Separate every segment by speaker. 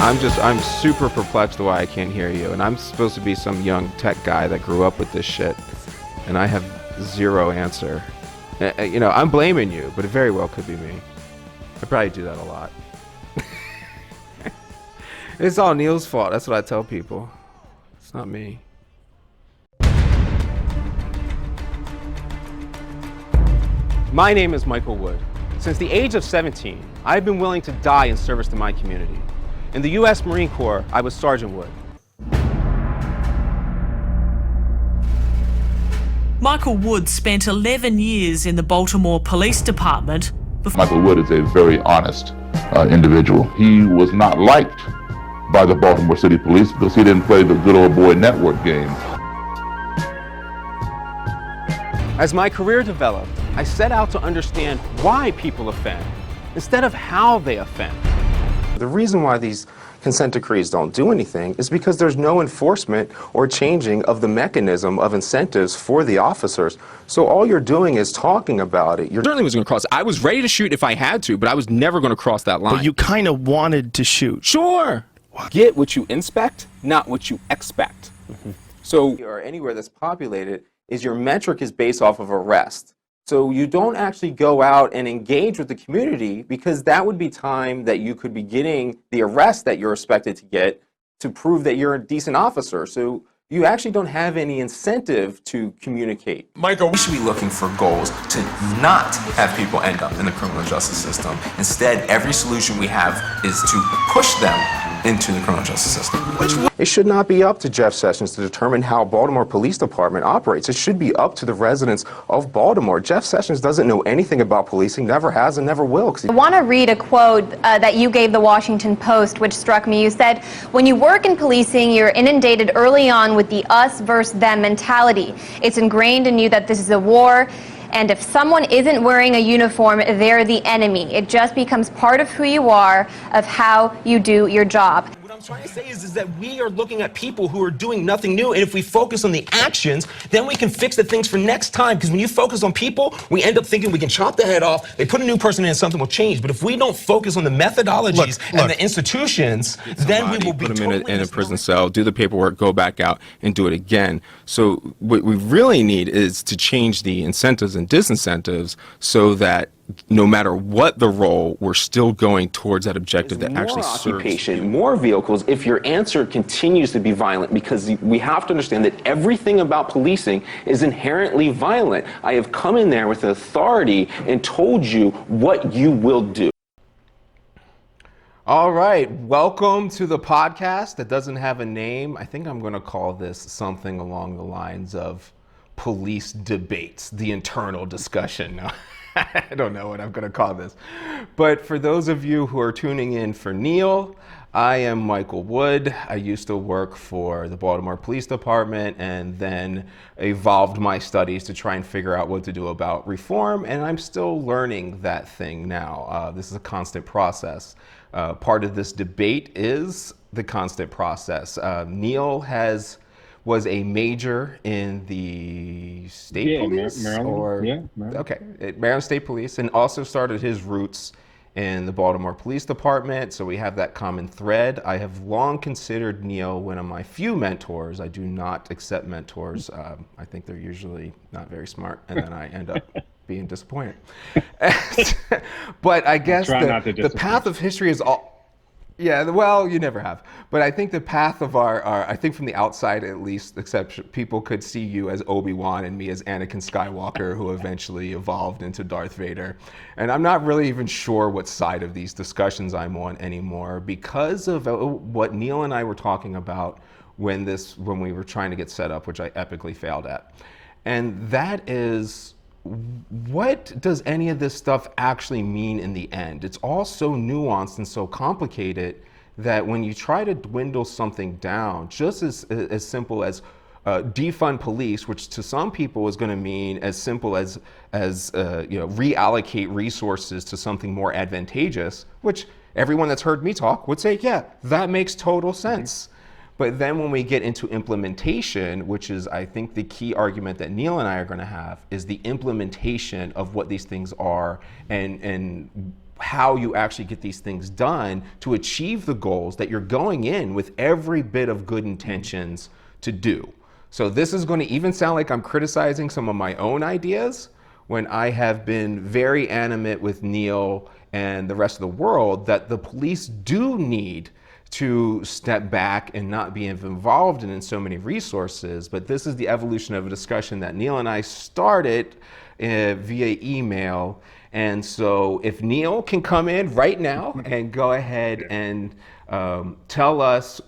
Speaker 1: I'm super perplexed why I can't hear you. And I'm supposed to be some young tech guy that grew up with this shit. And I have zero answer. You know, I'm blaming you, but it very well could be me. I probably do that a lot. It's all Neill's fault. That's what I tell people. It's not me. My name is Michael Wood. Since the age of 17, I've been willing to die in service to my community. In the U.S. Marine Corps, I was Sergeant Wood.
Speaker 2: Michael Wood spent 11 years in the Baltimore Police Department.
Speaker 3: Michael Wood is a very honest individual. He was not liked by the Baltimore City Police because he didn't play the good old boy network game.
Speaker 1: As my career developed, I set out to understand why people offend, instead of how they offend.
Speaker 4: The reason why these consent decrees don't do anything is because there's no enforcement or changing of the mechanism of incentives for the officers. So all you're doing is talking about it.
Speaker 5: You're certainly was going to cross. I was ready to shoot if I had to, but I was never going to cross that line.
Speaker 6: But you kind of wanted to shoot.
Speaker 5: Sure. Get what you inspect, not what you expect.
Speaker 1: So, or anywhere that's populated, is your metric is based off of arrest. So you don't actually go out and engage with the community because that would be time that you could be getting the arrest that you're expected to get to prove that you're a decent officer. So you actually don't have any incentive to communicate.
Speaker 7: Michael, we should be looking for goals to not have people end up in the criminal justice system. Instead, every solution we have is to push them into the criminal justice system.
Speaker 4: It should not be up to Jeff Sessions to determine how Baltimore Police Department operates. It should be up to the residents of Baltimore. Jeff Sessions doesn't know anything about policing, never has and never will.
Speaker 8: I want to read a quote that you gave the Washington Post, which struck me. You said, when you work in policing, you're inundated early on with the us versus them mentality. It's ingrained in you that this is a war, and if someone isn't wearing a uniform, they're the enemy. It just becomes part of who you are, of how you do your job.
Speaker 9: What I'm trying to say is that we are looking at people who are doing nothing new, and if we focus on the actions, then we can fix the things for next time. Because when you focus on people, we end up thinking we can chop the head off, they put a new person in and something will change. But if we don't focus on the methodologies and the institutions, then we will be
Speaker 5: put them in a prison cell, do the paperwork, go back out and do it again. So what we really need is to change the incentives and disincentives so that no matter what the role, we're still going towards that objective that actually serves.
Speaker 10: More occupation, more vehicles, if your answer continues to be violent, because we have to understand that everything about policing is inherently violent. I have come in there with authority and told you what you will do.
Speaker 1: All right, welcome to the podcast that doesn't have a name. I think I'm going to call this something along the lines of police debates, the internal discussion. No. I don't know what I'm going to call this. But for those of you who are tuning in for Neill, I am Michael Wood. I used to work for the Baltimore Police Department and then evolved my studies to try and figure out what to do about reform. And I'm still learning that thing now. This is a constant process. Part of this debate is the constant process. Neill was a major in the state police,
Speaker 11: Maryland.
Speaker 1: Maryland State Police, and also started his roots in the Baltimore Police Department. So we have that common thread. I have long considered Neill one of my few mentors. I do not accept mentors. I think they're usually not very smart, and then I end up being disappointed. But I guess the path of history is all. Yeah, well, you never have. But I think the path of our I think from the outside at least, except people could see you as Obi-Wan and me as Anakin Skywalker, who eventually evolved into Darth Vader. And I'm not really even sure what side of these discussions I'm on anymore because of what Neill and I were talking about when we were trying to get set up, which I epically failed at. And that is, what does any of this stuff actually mean in the end? It's all so nuanced and so complicated that when you try to dwindle something down, just as simple as defund police, which to some people is going to mean as simple as reallocate resources to something more advantageous, which everyone that's heard me talk would say, yeah, that makes total sense. But then when we get into implementation, which is, I think, the key argument that Neill and I are going to have, is the implementation of what these things are and how you actually get these things done to achieve the goals that you're going in with every bit of good intentions to do. So this is going to even sound like I'm criticizing some of my own ideas, when I have been very animate with Neill and the rest of the world that the police do need to step back and not be involved in so many resources. But this is the evolution of a discussion that Neill and I started via email. And so if Neill can come in right now and go ahead and tell us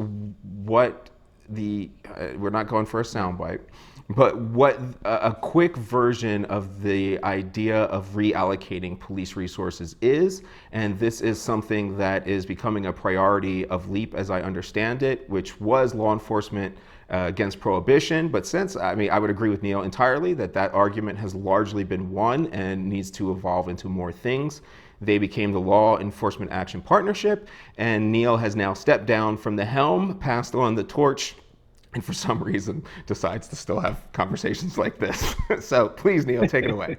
Speaker 1: what we're not going for a soundbite, but what a quick version of the idea of reallocating police resources is. And this is something that is becoming a priority of LEAP as I understand it, which was Law Enforcement Against Prohibition. But since, I would agree with Neill entirely that argument has largely been won and needs to evolve into more things. They became the Law Enforcement Action Partnership, and Neill has now stepped down from the helm, passed on the torch, and for some reason decides to still have conversations like this. So please, Neill, take it away.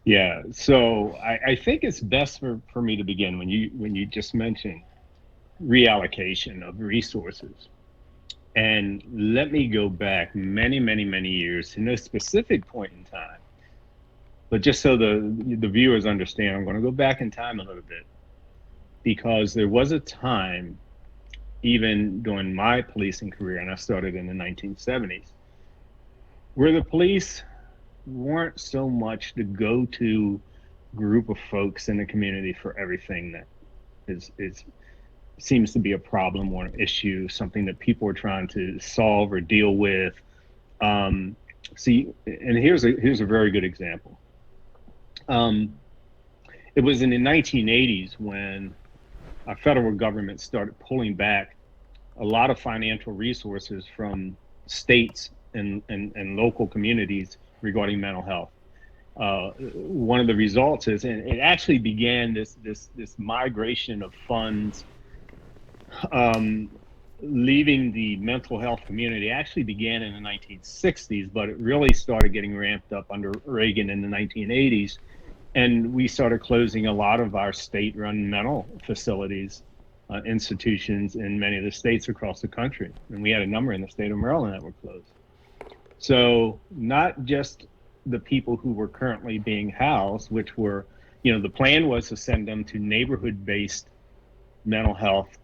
Speaker 11: Yeah, so I think it's best for me to begin when you just mentioned reallocation of resources. And let me go back many, many, many years to no specific point in time. But just so the viewers understand, I'm going to go back in time a little bit, because there was a time, even during my policing career, and I started in the 1970s, where the police weren't so much the go-to group of folks in the community for everything that seems to be a problem or an issue, something that people are trying to solve or deal with. See, and here's a very good example. It was in the 1980s when our federal government started pulling back a lot of financial resources from states and local communities regarding mental health. One of the results is, and it actually began this migration of funds leaving the mental health community actually began in the 1960s, but it really started getting ramped up under Reagan in the 1980s. And we started closing a lot of our state-run mental facilities, institutions in many of the states across the country. And we had a number in the state of Maryland that were closed. So not just the people who were currently being housed, which were, the plan was to send them to neighborhood-based mental health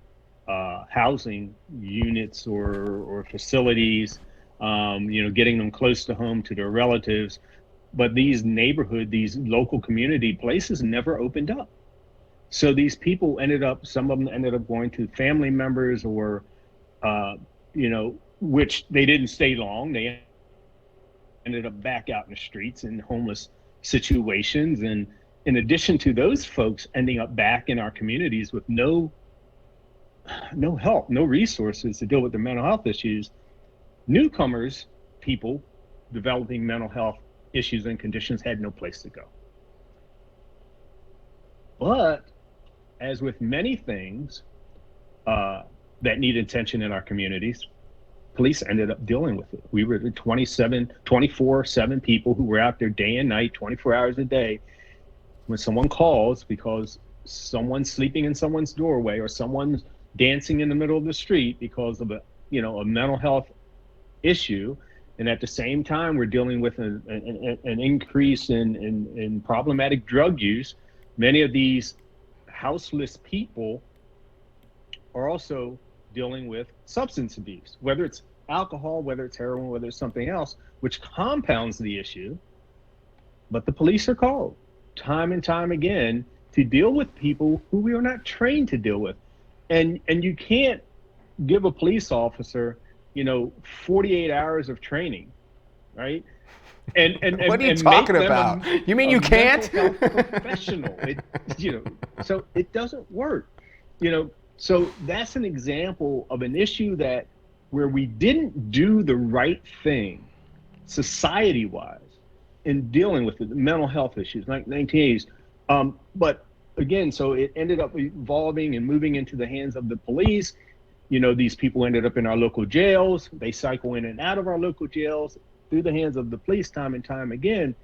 Speaker 11: housing units or facilities, getting them close to home to their relatives. But these local community places never opened up. So these people some of them ended up going to family members or, which they didn't stay long. They ended up back out in the streets in homeless situations. And in addition to those folks ending up back in our communities with no help, no resources to deal with their mental health issues, newcomers, people developing mental health issues and conditions had no place to go. But as with many things that need attention in our communities, police ended up dealing with it. We were the 24/7 people who were out there day and night, 24 hours a day. When someone calls because someone's sleeping in someone's doorway or someone's dancing in the middle of the street because of a mental health issue, and at the same time we're dealing with an increase in problematic drug use, many of these houseless people are also dealing with substance abuse, whether it's alcohol, whether it's heroin, whether it's something else, which compounds the issue. But the police are called time and time again to deal with people who we are not trained to deal with. And you can't give a police officer 48 hours of training, right? And
Speaker 1: what are you talking about? You mean you can't?
Speaker 11: Professional. So it doesn't work. So that's an example of an issue where we didn't do the right thing society-wise in dealing with the mental health issues, like 1980s. But again, so it ended up evolving and moving into the hands of the police. These people ended up in our local jails. They cycle in and out of our local jails through the hands of the police time and time again.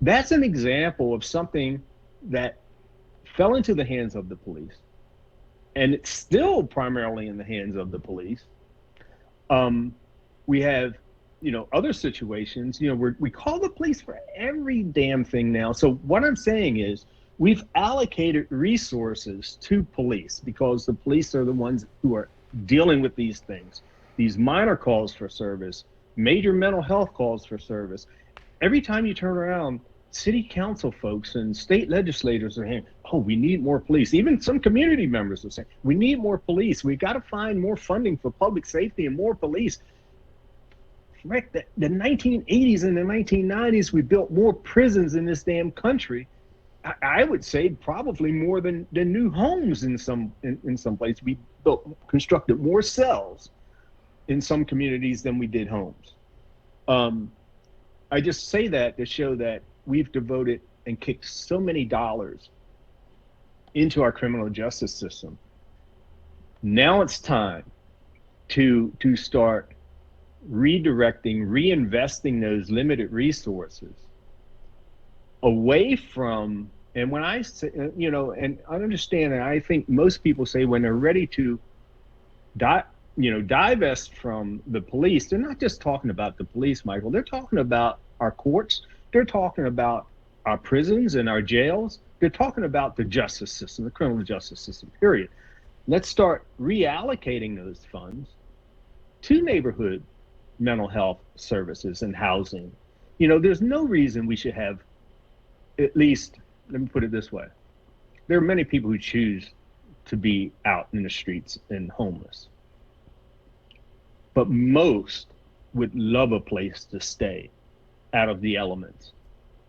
Speaker 11: That's an example of something that fell into the hands of the police, and it's still primarily in the hands of the police. We have, other situations, we call the police for every damn thing now. So what I'm saying is we've allocated resources to police because the police are the ones who are dealing with these things, these minor calls for service, major mental health calls for service. Every time you turn around, city council folks and state legislators are saying, oh, we need more police. Even some community members are saying, we need more police. We got to find more funding for public safety and more police. Rick, the 1980s and the 1990s, we built more prisons in this damn country. I would say probably more than new homes in some places. We constructed more cells in some communities than we did homes. I just say that to show that we've devoted and kicked so many dollars into our criminal justice system. Now it's time to start redirecting, reinvesting those limited resources away from, and when I say, and I understand, and I think most people say when they're ready to divest from the police, they're not just talking about the police, Michael, they're talking about our courts, they're talking about our prisons and our jails, they're talking about the justice system, the criminal justice system, period. Let's start reallocating those funds to neighborhood mental health services and housing. There's no reason we should have, at least, let me put it this way. There are many people who choose to be out in the streets and homeless. But most would love a place to stay out of the elements,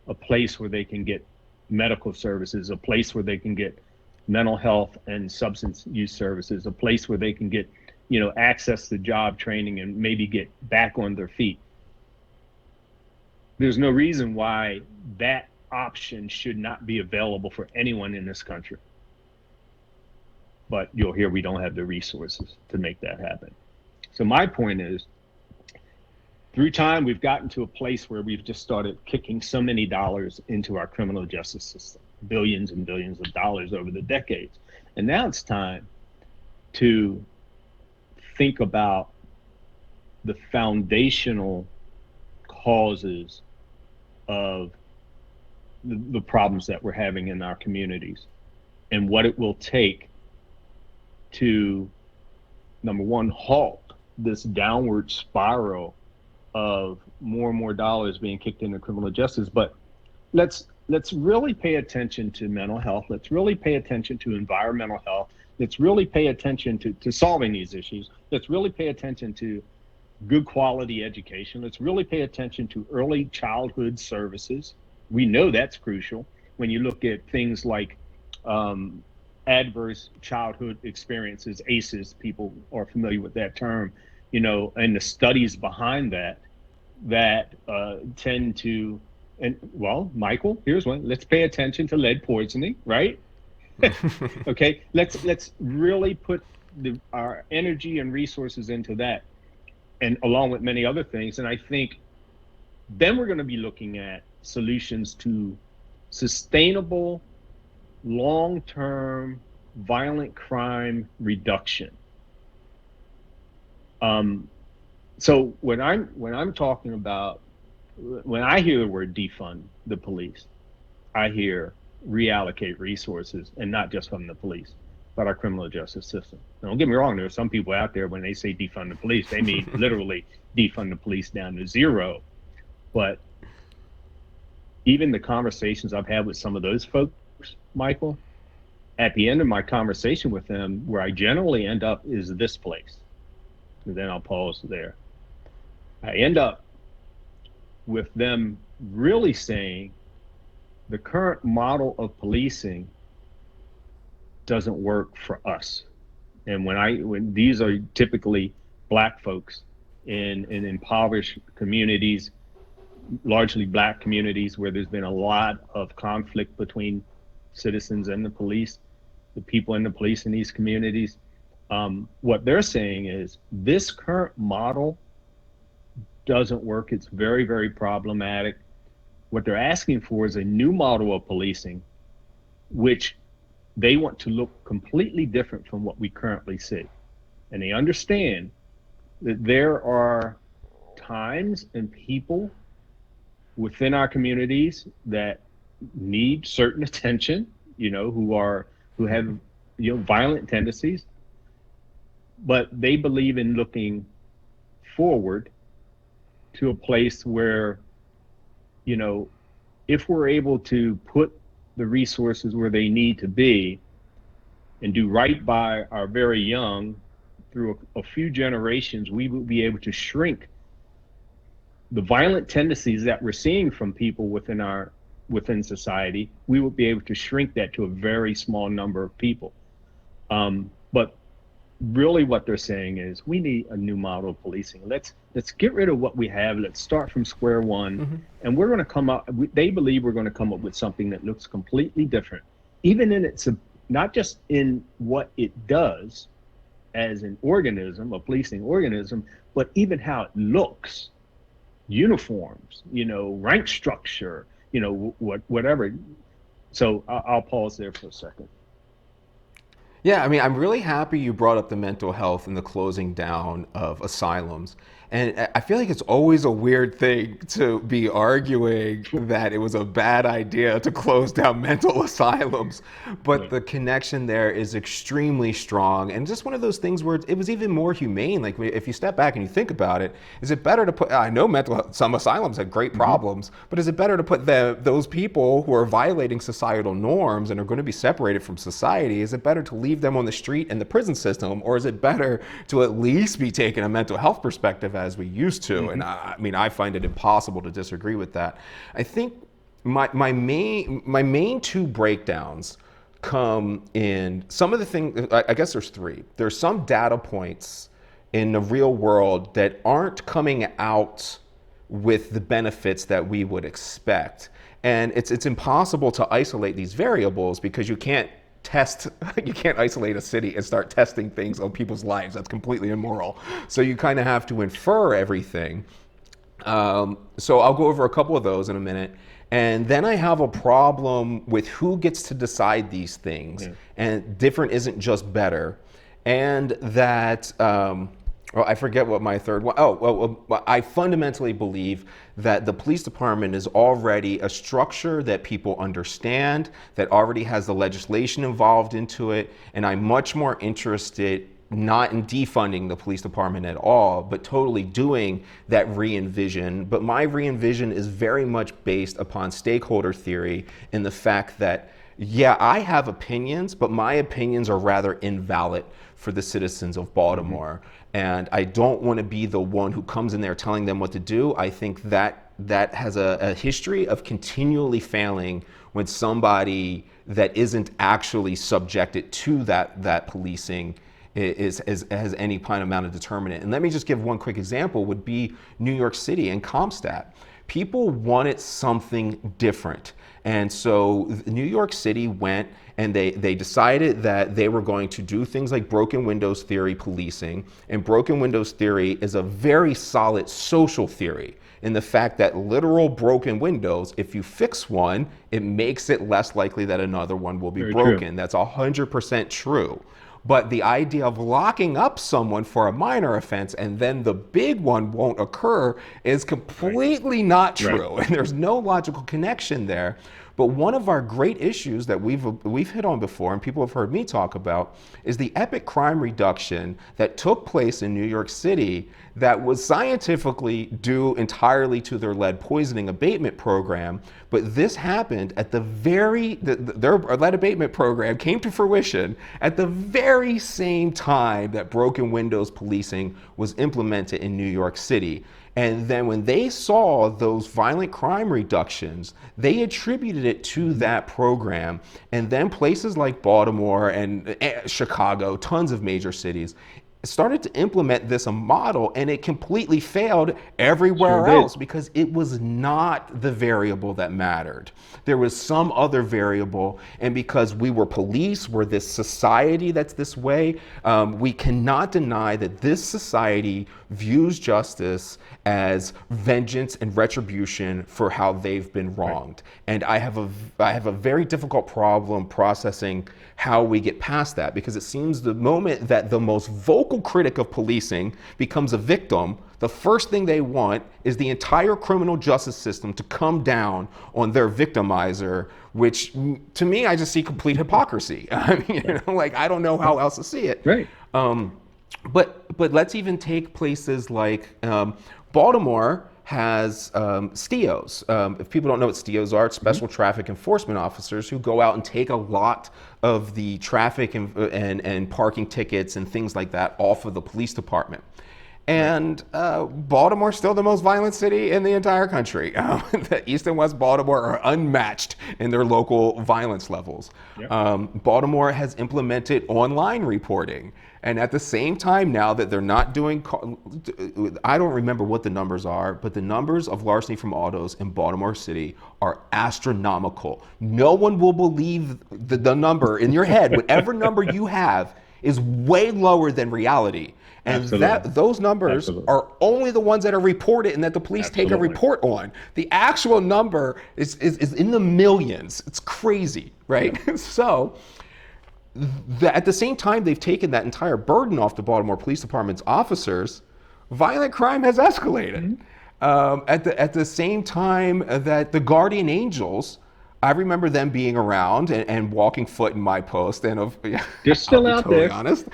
Speaker 11: a place where they can get medical services, a place where they can get mental health and substance use services, a place where they can get access to job training and maybe get back on their feet. There's no reason why that option should not be available for anyone in this country. But you'll hear we don't have the resources to make that happen. So my point is, through time, we've gotten to a place where we've just started kicking so many dollars into our criminal justice system, billions and billions of dollars over the decades. And now it's time to think about the foundational causes of the problems that we're having in our communities and what it will take to, number one, halt this downward spiral of more and more dollars being kicked into criminal justice. But let's really pay attention to mental health. Let's really pay attention to environmental health. Let's really pay attention to solving these issues. Let's really pay attention to good quality education. Let's really pay attention to early childhood services. We know that's crucial. When you look at things like adverse childhood experiences, ACEs, people are familiar with that term, and the studies behind that tend to, and well, Michael, here's one. Let's pay attention to lead poisoning, right? Okay, let's really put our energy and resources into that, and along with many other things. And I think then we're going to be looking at solutions to sustainable, long-term violent crime reduction. So when I'm talking about, when I hear the word defund the police, I hear reallocate resources, and not just from the police, but our criminal justice system. Now, don't get me wrong, there are some people out there when they say defund the police, they mean literally defund the police down to zero. But even the conversations I've had with some of those folks, Michael, at the end of my conversation with them, where I generally end up is this place. And then I'll pause there. I end up with them really saying the current model of policing doesn't work for us. And when these are typically Black folks in impoverished communities, largely Black communities where there's been a lot of conflict between citizens and the police, the people in the police in these communities, what they're saying is this current model doesn't work. It's very, very problematic. What they're asking for is a new model of policing, which they want to look completely different from what we currently see. And they understand that there are times and people within our communities that need certain attention, who have, violent tendencies, but they believe in looking forward to a place where, if we're able to put the resources where they need to be and do right by our very young through a few generations, we will be able to shrink the violent tendencies that we're seeing from people within society. We will be able to shrink that to a very small number of people. But really what they're saying is we need a new model of policing. Let's get rid of what we have. Let's start from square one. And we're going to come up, they believe we're going to come up with something that looks completely different, even in its, not just in what it does as an organism, a policing organism, but even how it looks, uniforms, rank structure, whatever. So I'll pause there for a second.
Speaker 1: Yeah, I mean, I'm really happy you brought up the mental health and the closing down of asylums. And I feel like it's always a weird thing to be arguing that it was a bad idea to close down mental asylums. But the connection there is extremely strong. And just one of those things where it was even more humane. Like, if you step back and you think about it, is it better to put, I know some asylums have great problems, but is it better to put those people who are violating societal norms and are going to be separated from society, is it better to leave them on the street in the prison system, or is it better to at least be taking a mental health perspective as we used to? And I mean, I find it impossible to disagree with that. I think my main two breakdowns come in some of the things. I guess there's three. There's some data points in the real world that aren't coming out with the benefits that we would expect, and it's impossible to isolate these variables because you can't isolate a city and start testing things on people's lives. That's completely immoral. So you kind of have to infer everything. So I'll go over a couple of those in a minute. And then I have a problem with who gets to decide these things. And different isn't just better. And that, I forget what my third one. I fundamentally believe that the police department is already a structure that people understand, that already has the legislation involved into it. And I'm much more interested not in defunding the police department at all, but totally doing that re-envision. But my re-envision is very much based upon stakeholder theory in the fact that, yeah, I have opinions, but my opinions are rather invalid for the citizens of Baltimore. And I don't want to be the one who comes in there telling them what to do. I think that has a history of continually failing when somebody that isn't actually subjected to that policing has any kind of amount of determinant. And let me just give one quick example, would be New York City and Comstat. People wanted something different. And so New York City went and they decided that they were going to do things like broken windows theory policing. And broken windows theory is a very solid social theory in the fact that literal broken windows, if you fix one, it makes it less likely that another one will be
Speaker 11: Very
Speaker 1: broken.
Speaker 11: true.
Speaker 1: That's 100% true. But the idea of locking up someone for a minor offense and then the big one won't occur is completely not true. And there's no logical connection there. But one of our great issues that we've hit on before, and people have heard me talk about, is the epic crime reduction that took place in New York City that was scientifically due entirely to their lead poisoning abatement program. But this happened at their lead abatement program came to fruition at the very same time that broken windows policing was implemented in New York City. And then when they saw those violent crime reductions, they attributed it to that program. And then places like Baltimore and Chicago, tons of major cities, started to implement this model, and it completely failed everywhere else because it was not the variable that mattered. There was some other variable, and because we were police, we're this society that's this way, we cannot deny that this society views justice as vengeance and retribution for how they've been wronged. And I have a very difficult problem processing how we get past that, because it seems the moment that the most vocal critic of policing becomes a victim, the first thing they want is the entire criminal justice system to come down on their victimizer, which to me, I just see complete hypocrisy. I mean, like, I don't know how else to see it.
Speaker 11: Right.
Speaker 1: But let's even take places like Baltimore has STIOs. If people don't know what STIOs are, it's special traffic enforcement officers who go out and take a lot of the traffic and parking tickets and things like that off of the police department. And Baltimore's still the most violent city in the entire country. The East and West Baltimore are unmatched in their local violence levels. Yep. Baltimore has implemented online reporting. And at the same time now that they're not doing, I don't remember what the numbers are, but the numbers of larceny from autos in Baltimore City are astronomical. No one will believe the number in your head. Whatever number you have is way lower than reality. And those numbers are only the ones that are reported and that the police take a report on. The actual number is in the millions. It's crazy, right? Yeah. So at the same time they've taken that entire burden off the Baltimore Police Department's officers, violent crime has escalated. At the same time that the guardian angels, I remember them being around and walking foot in my post. And
Speaker 11: they're still out there.
Speaker 1: Honest,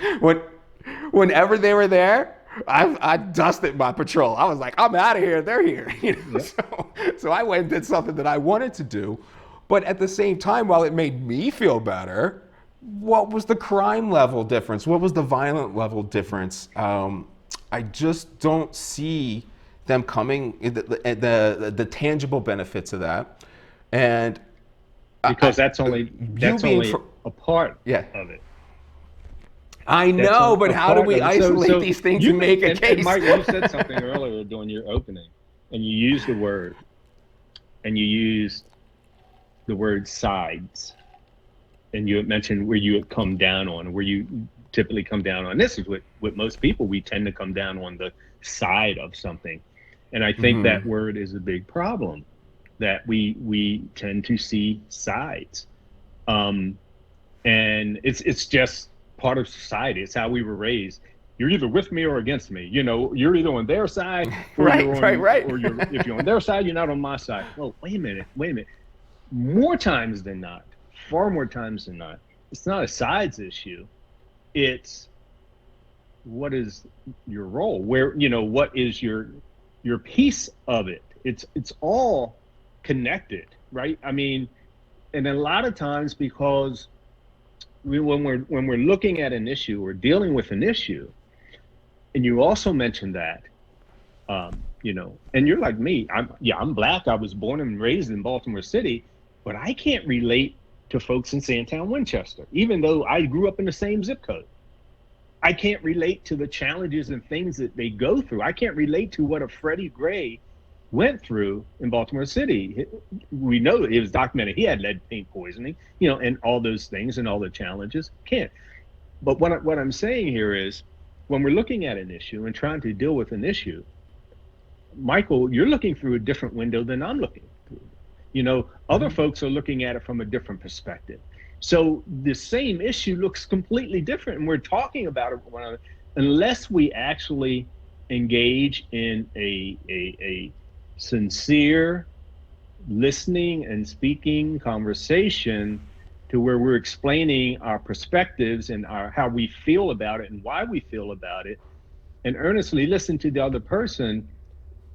Speaker 1: whenever they were there, I dusted my patrol. I was like, I'm out of here. They're here. You know? Yeah. So I went and did something that I wanted to do. But at the same time, while it made me feel better, what was the crime level difference? What was the violent level difference? I just don't see them coming, the tangible benefits of that. And
Speaker 11: because that's only a part of it.
Speaker 1: I know, but how do we isolate these things and make a case?
Speaker 11: And Mike, you said something earlier during your opening, and you used the word, sides, and you had mentioned where you had come down on, where you typically come down on. This is with most people, we tend to come down on the side of something, and I think that word is a big problem, that we tend to see sides, and it's just part of society. It's how we were raised. You're either with me or against me. You know, you're either on their side, or
Speaker 1: right.
Speaker 11: Or if you're on their side, you're not on my side. Well, wait a minute. More times than not, far more times than not, it's not a sides issue. It's what is your role? Where, what is your piece of it? It's all connected, right? I mean, and a lot of times, because when we're looking at an issue or dealing with an issue, and you also mentioned that, and you're like me, I'm Black. I was born and raised in Baltimore City, but I can't relate to folks in Sandtown, Winchester, even though I grew up in the same zip code. I can't relate to the challenges and things that they go through. I can't relate to what a Freddie Gray went through in Baltimore City. We know it was documented. He had lead paint poisoning, and all those things and all the challenges. Can't. But what I'm saying here is, when we're looking at an issue and trying to deal with an issue, Michael, you're looking through a different window than I'm looking through. Other folks are looking at it from a different perspective. So the same issue looks completely different, and we're talking about it unless we actually engage in a sincere listening and speaking conversation, to where we're explaining our perspectives and how we feel about it and why we feel about it, and earnestly listen to the other person.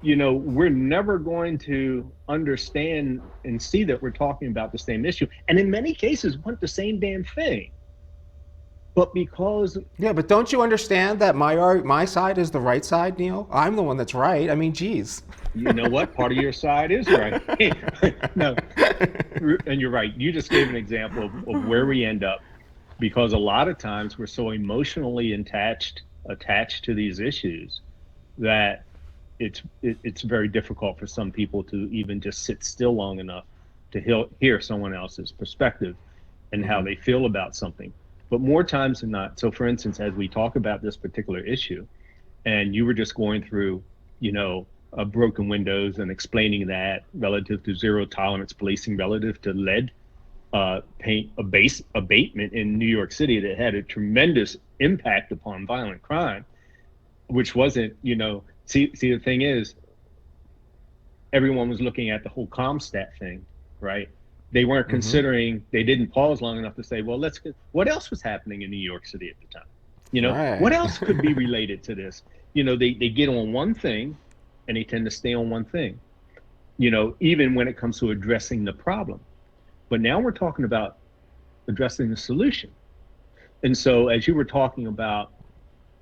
Speaker 11: We're never going to understand and see that we're talking about the same issue, and in many cases want the same damn thing. But because...
Speaker 1: Yeah, but don't you understand that my side is the right side, Neill? I'm the one that's right. I mean, geez.
Speaker 11: You know what? Part of your side is right. No, and you're right. You just gave an example of where we end up, because a lot of times we're so emotionally attached attached to these issues that it's very difficult for some people to even just sit still long enough to hear someone else's perspective and how they feel about something. But more times than not, so for instance, as we talk about this particular issue, and you were just going through, broken windows and explaining that relative to zero tolerance policing, relative to lead paint abatement in New York City that had a tremendous impact upon violent crime, which wasn't, see the thing is, everyone was looking at the whole CompStat thing, right? They weren't considering, they didn't pause long enough to say, well, what else was happening in New York City at the time?
Speaker 1: Right.
Speaker 11: What else could be related to this? They get on one thing and they tend to stay on one thing, even when it comes to addressing the problem. But now we're talking about addressing the solution. And so as you were talking about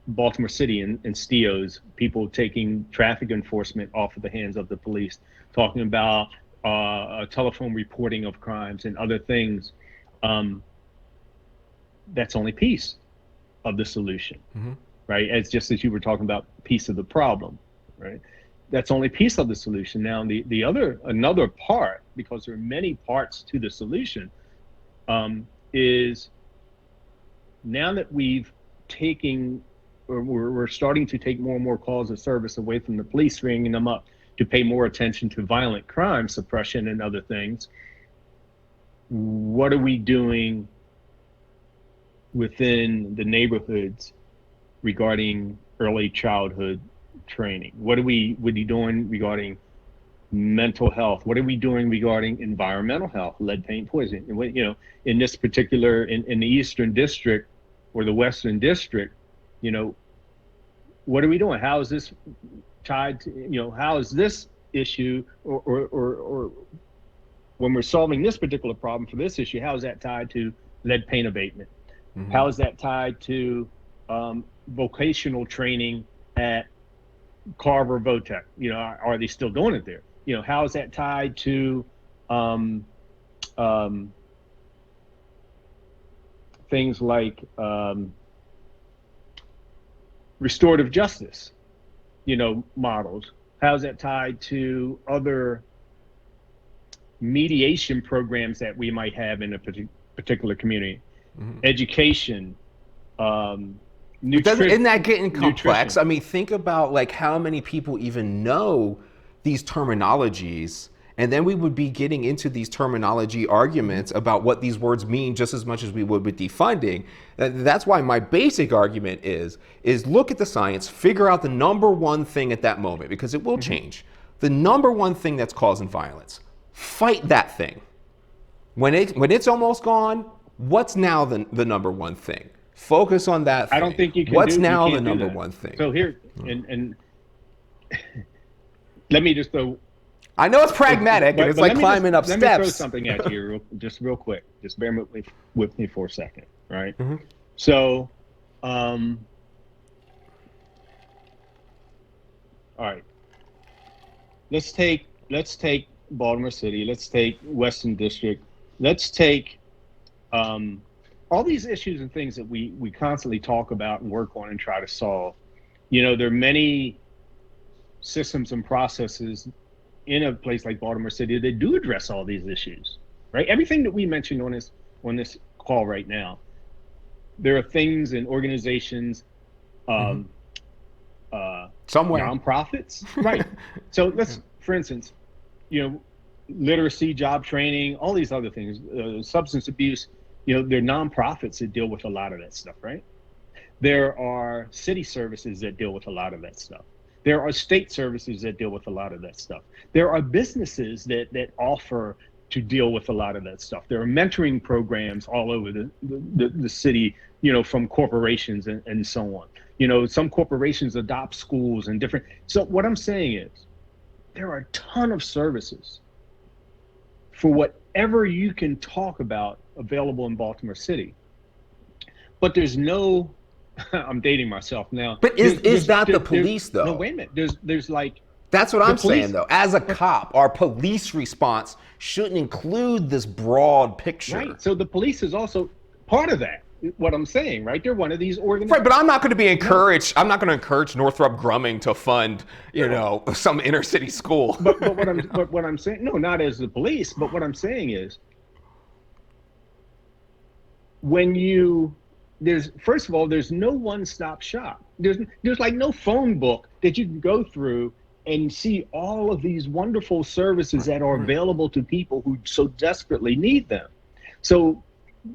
Speaker 11: Baltimore City and STIOs, people taking traffic enforcement off of the hands of the police, talking about telephone reporting of crimes and other things, that's only piece of the solution, right? As you were talking about piece of the problem, right? That's only piece of the solution. Now, another part, because there are many parts to the solution, is now that we've taken, or we're starting to take more and more calls of service away from the police, bringing them up to pay more attention to violent crime suppression and other things. What are we doing within the neighborhoods regarding early childhood training? What are we doing regarding mental health? What are we doing regarding environmental health, lead paint poisoning? And in this particular, in the Eastern District or the Western District, what are we doing? How is this tied to, how is this issue or when we're solving this particular problem for this issue, how is that tied to lead paint abatement? How is that tied to vocational training at Carver Votech? Are they still doing it there? How is that tied to things like restorative justice, models? How's that tied to other mediation programs that we might have in a particular community? Education, nutrition.
Speaker 1: Isn't that getting complex?
Speaker 11: Nutrition.
Speaker 1: I mean, think about how many people even know these terminologies, and then we would be getting into these terminology arguments about what these words mean just as much as we would with defunding. That's why my basic argument is look at the science, figure out the number one thing at that moment, because it will change. The number one thing that's causing violence. Fight that thing. When it's almost gone, what's now the number one thing? Focus on that thing.
Speaker 11: I don't think you can.
Speaker 1: What's now the number one thing?
Speaker 11: So here, and let me just throw.
Speaker 1: I know it's pragmatic, and it's like climbing up steps.
Speaker 11: Let me throw something at you real quick. Just bear with me for a second, right? So, all right. Let's take Baltimore City. Let's take Western District. Let's take all these issues and things that we constantly talk about and work on and try to solve. There are many systems and processes in a place like Baltimore City that do address all these issues, right? Everything that we mentioned on this call right now, there are things and organizations, somewhere, nonprofits, right? So let's, for instance, literacy, job training, all these other things, substance abuse. There are nonprofits that deal with a lot of that stuff, right? There are city services that deal with a lot of that stuff. There are state services that deal with a lot of that stuff. There are businesses that offer to deal with a lot of that stuff. There are mentoring programs all over the city, from corporations and so on. Some corporations adopt schools and different. So what I'm saying is there are a ton of services for whatever you can talk about available in Baltimore City. But there's no, I'm dating myself now.
Speaker 1: But is that the police, though?
Speaker 11: No, wait a minute. There's like...
Speaker 1: That's what I'm saying, though. As a cop, our police response shouldn't include this broad picture.
Speaker 11: Right. So the police is also part of that. what I'm saying, right? They're one of these organizations.
Speaker 1: Right, but I'm not going to be encouraged. I'm not going to encourage Northrop Grumman to fund, some inner city school.
Speaker 11: But what I'm saying, no, not as the police. But what I'm saying is, first of all, there's no one-stop shop. There's like no phone book that you can go through and see all of these wonderful services that are available to people who so desperately need them. So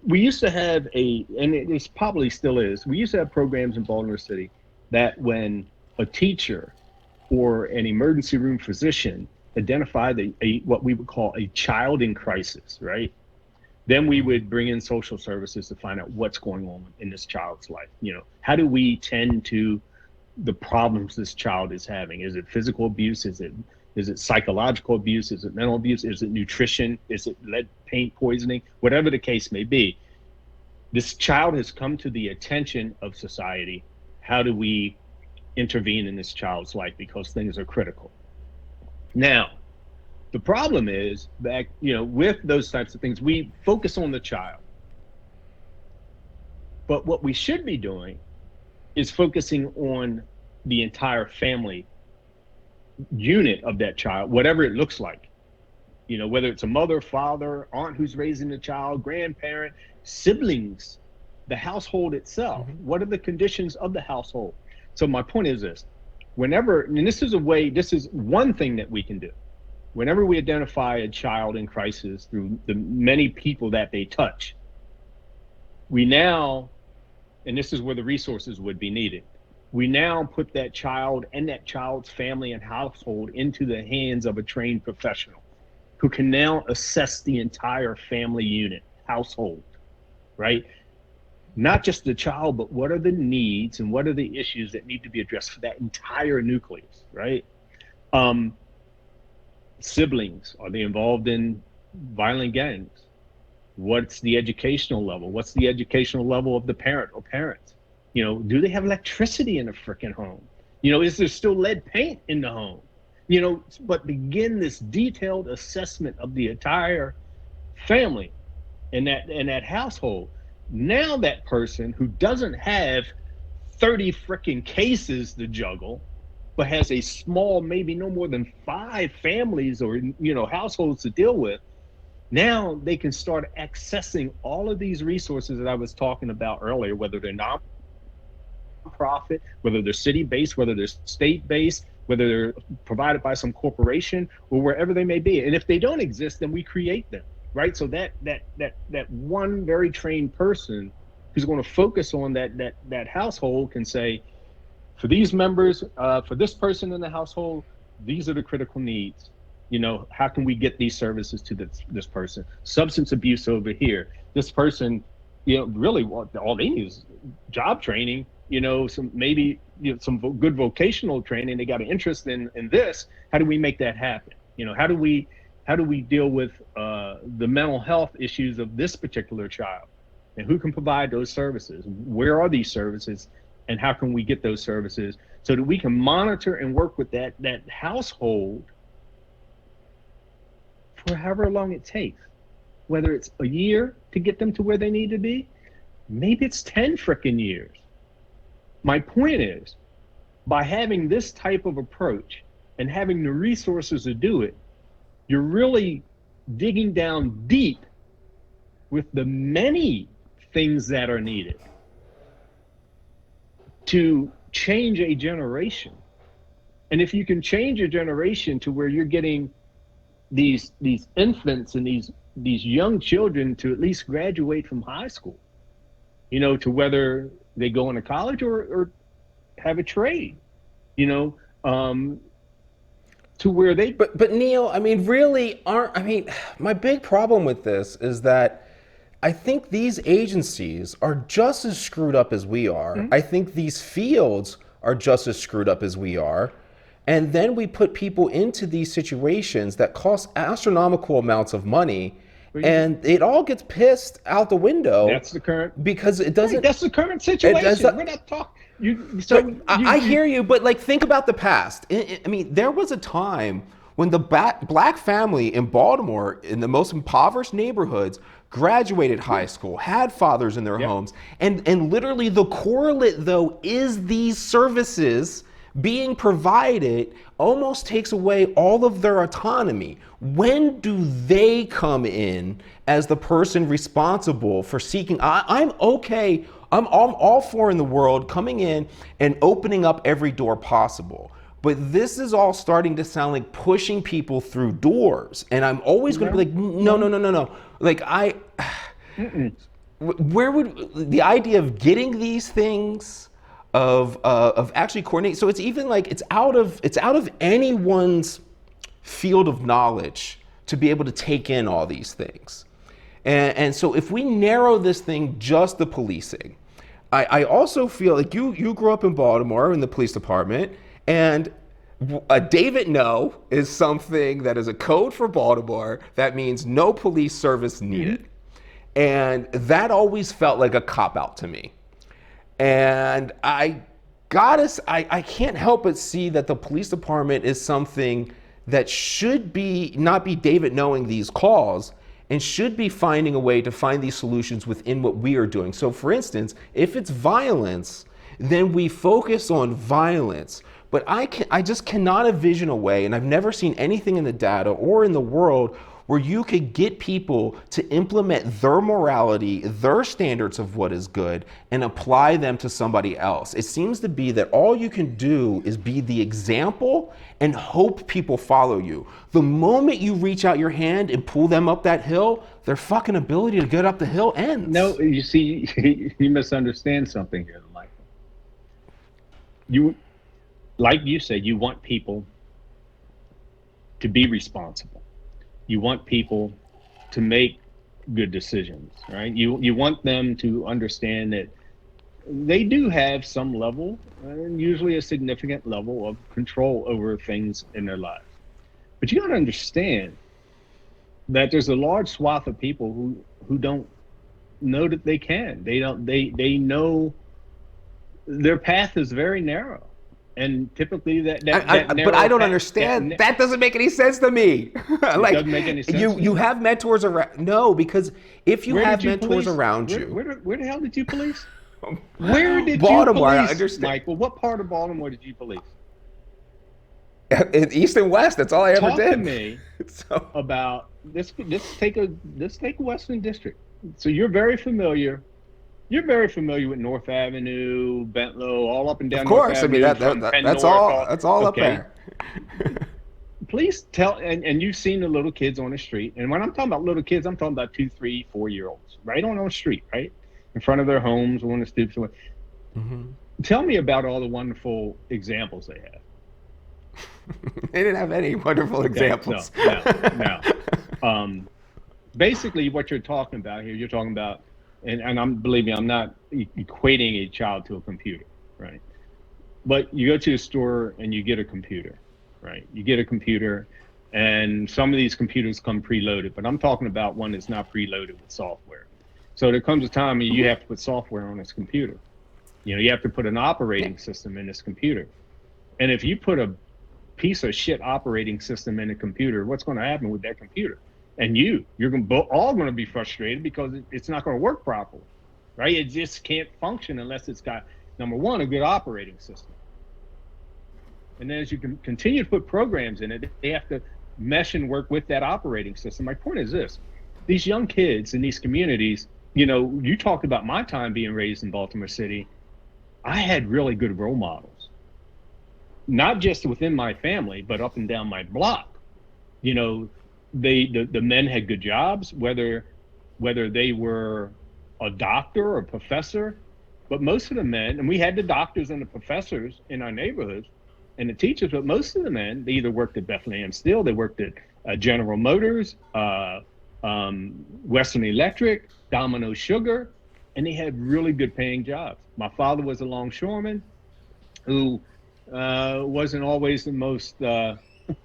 Speaker 11: we used to have and it probably still is, we used to have programs in Baltimore City that when a teacher or an emergency room physician identified what we would call a child in crisis, right? Then we would bring in social services to find out what's going on in this child's life. How do we tend to the problems this child is having? Is it physical abuse? Is it psychological abuse? Is it mental abuse? Is it nutrition? Is it lead paint poisoning? Whatever the case may be, this child has come to the attention of society. How do we intervene in this child's life because things are critical? Now, the problem is with those types of things, we focus on the child. But what we should be doing is focusing on the entire family unit of that child, whatever it looks like. Whether it's a mother, father, aunt who's raising the child, grandparent, siblings, the household itself. Mm-hmm. What are the conditions of the household? So my point is this: this is one thing that we can do. Whenever we identify a child in crisis through the many people that they touch, we now, and this is where the resources would be needed, we now put that child and that child's family and household into the hands of a trained professional who can now assess the entire family unit, household, right? Not just the child, but what are the needs and what are the issues that need to be addressed for that entire nucleus, right? Siblings, are they involved in violent gangs? What's the educational level? What's the educational level of the parent or parents? Do they have electricity in the freaking home? Is there still lead paint in the home? But begin this detailed assessment of the entire family and that household. Now that person who doesn't have 30 freaking cases to juggle, but has a small, maybe no more than 5 families or households to deal with, now they can start accessing all of these resources that I was talking about earlier, whether they're nonprofit, whether they're city-based, whether they're state-based, whether they're provided by some corporation or wherever they may be. And if they don't exist, then we create them, right? So that one very trained person who's going to focus on that household can say, for these members, for this person in the household, these are the critical needs. How can we get these services to this person? Substance abuse over here. This person, really all they need is job training, some good vocational training. They got an interest in this. How do we make that happen? How do we deal with the mental health issues of this particular child? And who can provide those services? Where are these services? And how can we get those services so that we can monitor and work with that household for however long it takes, whether it's a year to get them to where they need to be, maybe it's 10 frickin' years. My point is, by having this type of approach and having the resources to do it, you're really digging down deep with the many things that are needed to change a generation. And if you can change a generation to where you're getting these infants and these young children to at least graduate from high school, to whether they go into college or have a trade, to where they.
Speaker 1: But Neill, my big problem with this is that I think these agencies are just as screwed up as we are. Mm-hmm. I think these fields are just as screwed up as we are. And then we put people into these situations that cost astronomical amounts of money, and it all gets pissed out the window.
Speaker 11: That's the current,
Speaker 1: because it doesn't.
Speaker 11: Right, that's the current situation. We're not talking.
Speaker 1: I hear you, but think about the past. There was a time when the black family in Baltimore, in the most impoverished neighborhoods, graduated high school, had fathers in their homes, and literally the correlate, though, is these services being provided almost takes away all of their autonomy. When do they come in as the person responsible for seeking? I'm okay. I'm all for in the world coming in and opening up every door possible. But this is all starting to sound like pushing people through doors. And I'm always going to be like, no. Like where would the idea of getting these things, of actually coordinating? So it's even like it's out of anyone's field of knowledge to be able to take in all these things. And so if we narrow this thing just to policing, I also feel like you grew up in Baltimore in the police department, and a David No is something that is a code for Baltimore that means no police service needed. And that always felt like a cop-out to me. And I can't help but see that the police department is something that should be not be David knowing these calls, and should be finding a way to find these solutions within what we are doing. So for instance, if it's violence, then we focus on violence. But I just cannot envision a way, and I've never seen anything in the data or in the world where you could get people to implement their morality, their standards of what is good, and apply them to somebody else. It seems to be that all you can do is be the example and hope people follow you. The moment you reach out your hand and pull them up that hill, their fucking ability to get up the hill ends.
Speaker 11: No, you see, you misunderstand something here, Michael. Like you said, you want people to be responsible. You want people to make good decisions, right? You want them to understand that they do have some level, and usually a significant level, of control over things in their lives. But you got to understand that there's a large swath of people who don't know that they can. They know their path is very narrow. And typically
Speaker 1: but I don't understand. That doesn't make any sense to me. Like,
Speaker 11: doesn't make any sense.
Speaker 1: You have mentors around. No, because if you have mentors around you.
Speaker 11: Where the hell did you police? Where did
Speaker 1: Baltimore,
Speaker 11: you police,
Speaker 1: I understand.
Speaker 11: Michael? What part of Baltimore did you police?
Speaker 1: In East and West, that's all I ever did.
Speaker 11: Talk to me about this. Let's take a Western District. So you're very familiar with North Avenue, Bentlow, all up and down.
Speaker 1: Of course,
Speaker 11: North Avenue,
Speaker 1: that's all up there.
Speaker 11: Please tell, and you've seen the little kids on the street. And when I'm talking about little kids, I'm talking about 2, 3, 4-year-olds, right on the street, right in front of their homes, on the stoops. Tell me about all the wonderful examples they have.
Speaker 1: They didn't have any wonderful examples.
Speaker 11: No. Basically, what you're talking about here, you're talking about. And believe me, I'm not equating a child to a computer, right? But you go to a store and you get a computer, right? You get a computer, and some of these computers come preloaded, but I'm talking about one that's not preloaded with software. So there comes a time you have to put software on this computer. You have to put an operating system in this computer. And if you put a piece of shit operating system in a computer, what's going to happen with that computer? And you're all going to be frustrated because it's not going to work properly, right? It just can't function unless it's got, number one, a good operating system. And then as you can continue to put programs in it, they have to mesh and work with that operating system. My point is this: these young kids in these communities, you talked about my time being raised in Baltimore City. I had really good role models, not just within my family, but up and down my block. The men had good jobs, whether they were a doctor or a professor, but most of the men, and we had the doctors and the professors in our neighborhoods and the teachers, but most of the men, they either worked at Bethlehem Steel, they worked at General Motors, Western Electric, Domino Sugar, and they had really good paying jobs. My father was a longshoreman who wasn't always the most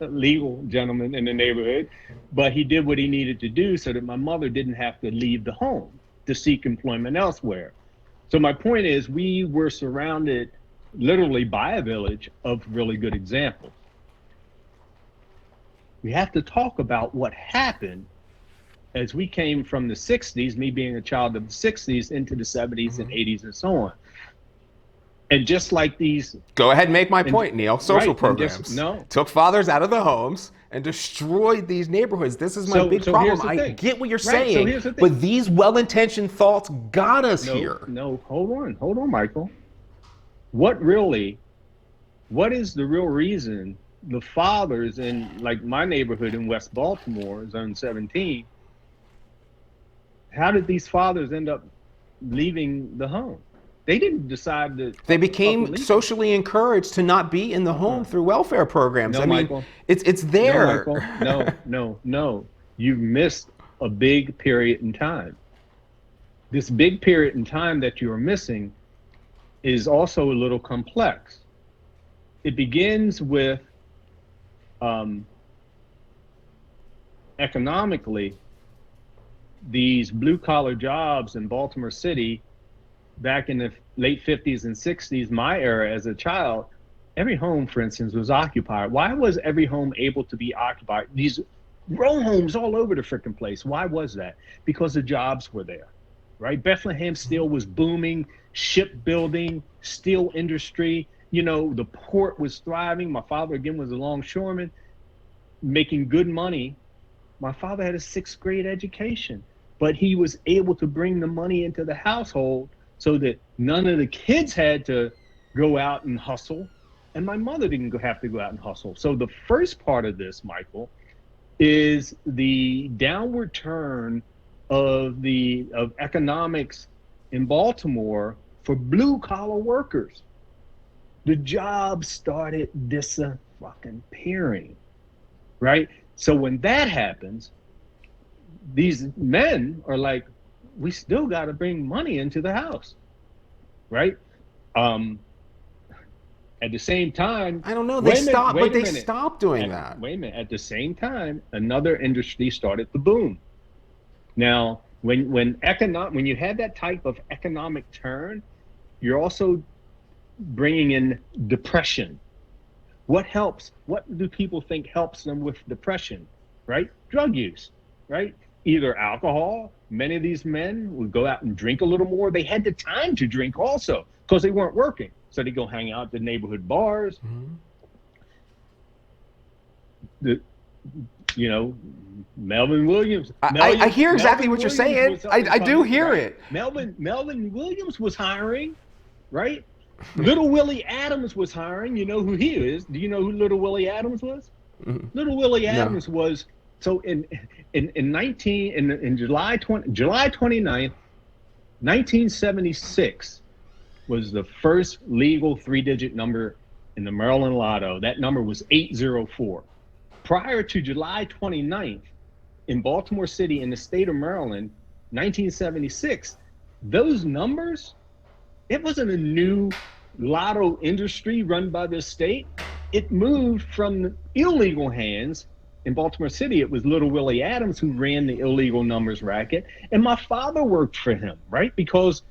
Speaker 11: legal gentleman in the neighborhood, but he did what he needed to do so that my mother didn't have to leave the home to seek employment elsewhere. So my point is, we were surrounded literally by a village of really good examples. We have to talk about what happened as we came from the 60s, me being a child of the 60s, into the 70s and 80s and so on. And just like these...
Speaker 1: Go ahead and make my point, Neill. Social
Speaker 11: right,
Speaker 1: programs took fathers out of the homes and destroyed these neighborhoods. This is my big problem. I get what you're saying, but these well-intentioned thoughts got us here.
Speaker 11: No, hold on, Michael. What is the real reason the fathers in, like, my neighborhood in West Baltimore, Zone 17, how did these fathers end up leaving the home? They didn't decide that.
Speaker 1: They became socially encouraged to not be in the home through welfare programs.
Speaker 11: No,
Speaker 1: I mean,
Speaker 11: Michael.
Speaker 1: It's there.
Speaker 11: No, Michael. No. You've missed a big period in time. This big period in time that you are missing is also a little complex. It begins with economically, these blue-collar jobs in Baltimore City back in the late 50s and 60s, my era as a child, every home, for instance, was occupied. Why was every home able to be occupied? These row homes all over the frickin' place. Why was that? Because the jobs were there, right? Bethlehem Steel was booming, shipbuilding, steel industry. You know, the port was thriving. My father, again, was a longshoreman, making good money. My father had a 6th grade education, but he was able to bring the money into the household so that none of the kids had to go out and hustle, and my mother didn't have to go out and hustle. So the first part of this, Michael, is the downward turn of economics in Baltimore for blue-collar workers. The jobs started disappearing, right? So when that happens, these men are like, we still got to bring money into the house, right? At the same time,
Speaker 1: I don't know. They stopped, but they stopped doing that.
Speaker 11: Wait a minute. At the same time, another industry started to boom. Now, when you had that type of economic turn, you're also bringing in depression. What helps? What do people think helps them with depression? Right? Drug use. Right? Either alcohol. Many of these men would go out and drink a little more. They had the time to drink also because they weren't working. So they go hang out at the neighborhood bars. Melvin Williams.
Speaker 1: I hear exactly what you're saying. I do hear it.
Speaker 11: Melvin Williams was hiring, right? Little Willie Adams was hiring. You know who he is? Do you know who Little Willie Adams was? Little Willie Adams was. So in July 29th, 1976 was the first legal 3-digit number in the Maryland Lotto. That number was 804. Prior to July 29th, in Baltimore City in the state of Maryland, 1976, those numbers, it wasn't a new lotto industry run by the state. It moved from illegal hands. In Baltimore City, it was Little Willie Adams who ran the illegal numbers racket. And my father worked for him, right? Because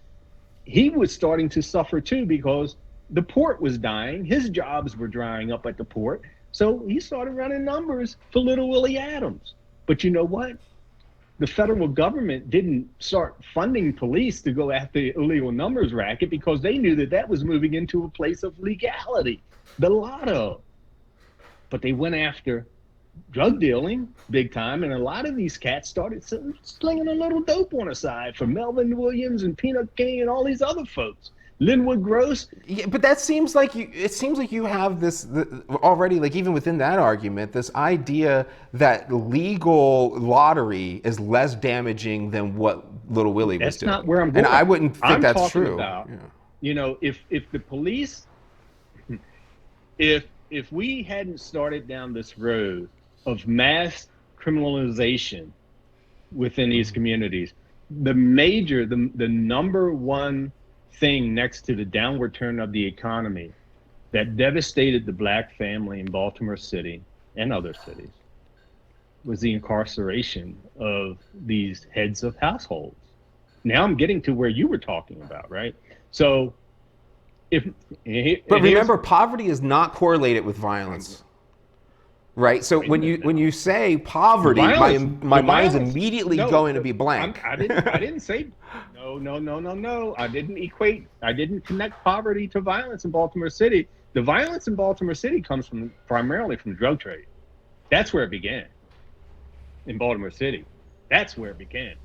Speaker 11: he was starting to suffer too, because the port was dying. His jobs were drying up at the port. So he started running numbers for Little Willie Adams. But you know what? The federal government didn't start funding police to go after the illegal numbers racket because they knew that that was moving into a place of legality, the lotto. But they went after drug dealing big time, and a lot of these cats started slinging a little dope on the side for Melvin Williams and Peanut King and all these other folks. Linwood Gross.
Speaker 1: Yeah, but that seems like you have this already, like even within that argument, this idea that legal lottery is less damaging than what Little Willie was doing.
Speaker 11: That's not where I'm going.
Speaker 1: And I wouldn't think that's true.
Speaker 11: About, you know, if the police, if we hadn't started down this road of mass criminalization within these communities, the number one thing next to the downward turn of the economy that devastated the black family in Baltimore City and other cities was the incarceration of these heads of households. Now I'm getting to where you were talking about, right? So
Speaker 1: but remember, poverty is not correlated with violence. Right. So when you say poverty, my mind's immediately going to be blank.
Speaker 11: I didn't say no. I didn't connect poverty to violence in Baltimore City. The violence in Baltimore City comes primarily from the drug trade. That's where it began. In Baltimore City. That's where it began.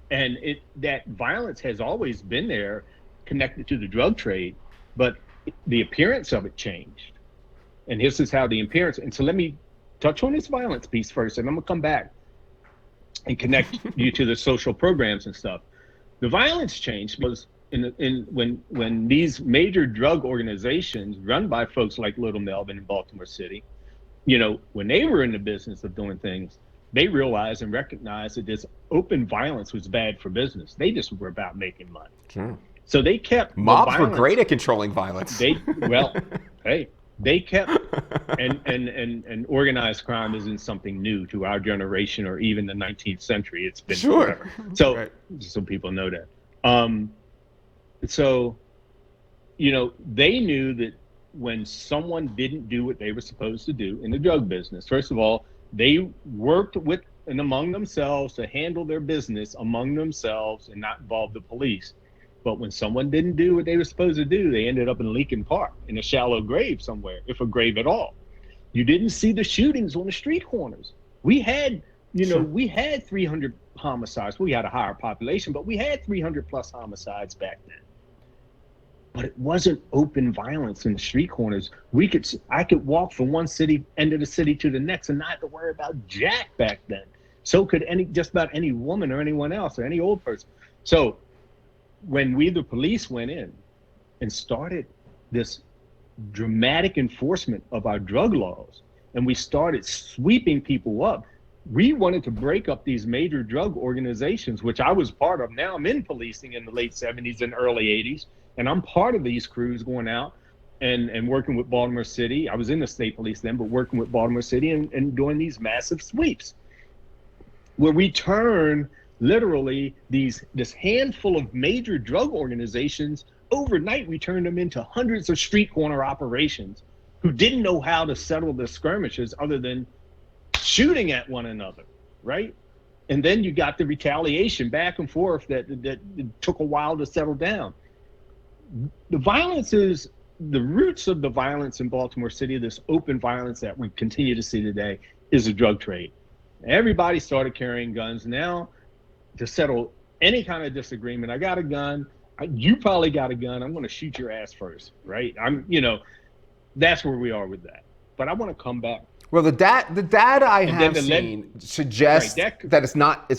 Speaker 11: And that violence has always been there, connected to the drug trade, but the appearance of it changed. And this is how the appearance, and so let me touch on this violence piece first, and I'm gonna come back and connect you to the social programs and stuff. The violence changed because when these major drug organizations run by folks like Little Melvin in Baltimore City, when they were in the business of doing things, they realized and recognized that this open violence was bad for business. They just were about making money.
Speaker 1: Sure.
Speaker 11: So they kept
Speaker 1: mobs were great at controlling violence.
Speaker 11: They kept and organized crime isn't something new to our generation or even the 19th century. It's been forever. So
Speaker 1: right.
Speaker 11: So people know that. They knew that when someone didn't do what they were supposed to do in the drug business, first of all, they worked with and among themselves to handle their business among themselves and not involve the police. But when someone didn't do what they were supposed to do, they ended up in Lincoln Park in a shallow grave somewhere, if a grave at all. You didn't see the shootings on the street corners. We had, we had 300 homicides. We had a higher population, but we had 300 plus homicides back then. But it wasn't open violence in the street corners. I could walk from one end of the city to the next and not have to worry about jack back then. So could just about any woman or anyone else or any old person. So when we, the police, went in and started this dramatic enforcement of our drug laws, and we started sweeping people up, we wanted to break up these major drug organizations, which I was part of. Now I'm in policing in the late 70s and early 80s, and I'm part of these crews going out and working with Baltimore City. I was in the state police then, but working with Baltimore City and doing these massive sweeps where we turn literally this handful of major drug organizations, overnight we turned them into hundreds of street corner operations who didn't know how to settle the skirmishes other than shooting at one another, right? And then you got the retaliation back and forth that took a while to settle down. The roots of the violence in Baltimore City, this open violence that we continue to see today, is the drug trade. Everybody started carrying guns. Now, to settle any kind of disagreement, I got a gun, you probably got a gun, I'm going to shoot your ass first, right? That's where we are with that. But I want to come back.
Speaker 1: Well, the data I have seen suggests that it's not.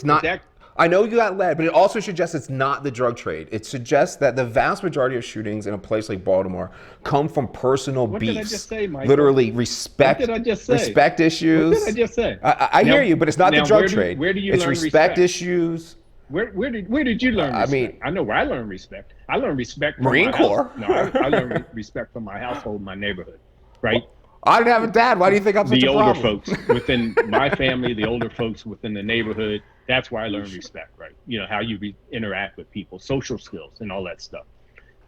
Speaker 1: I know you got lead, but it also suggests it's not the drug trade. It suggests that the vast majority of shootings in a place like Baltimore come from personal beefs.
Speaker 11: What did I just say, Michael?
Speaker 1: Literally respect.
Speaker 11: What did I just say?
Speaker 1: Respect issues.
Speaker 11: What did I just say?
Speaker 1: I hear you, but it's not the drug trade.
Speaker 11: Where do you
Speaker 1: it's
Speaker 11: learn
Speaker 1: respect issues.
Speaker 11: Where did you learn respect? I know where I learned respect. I learned respect from
Speaker 1: Marine Corps.
Speaker 11: I learned respect from my household, my neighborhood, right?
Speaker 1: I didn't have a dad. Why do you think I'm such a problem?
Speaker 11: The older folks within my family, the older folks within the neighborhood, that's where I learned respect, right? How you interact with people, social skills and all that stuff.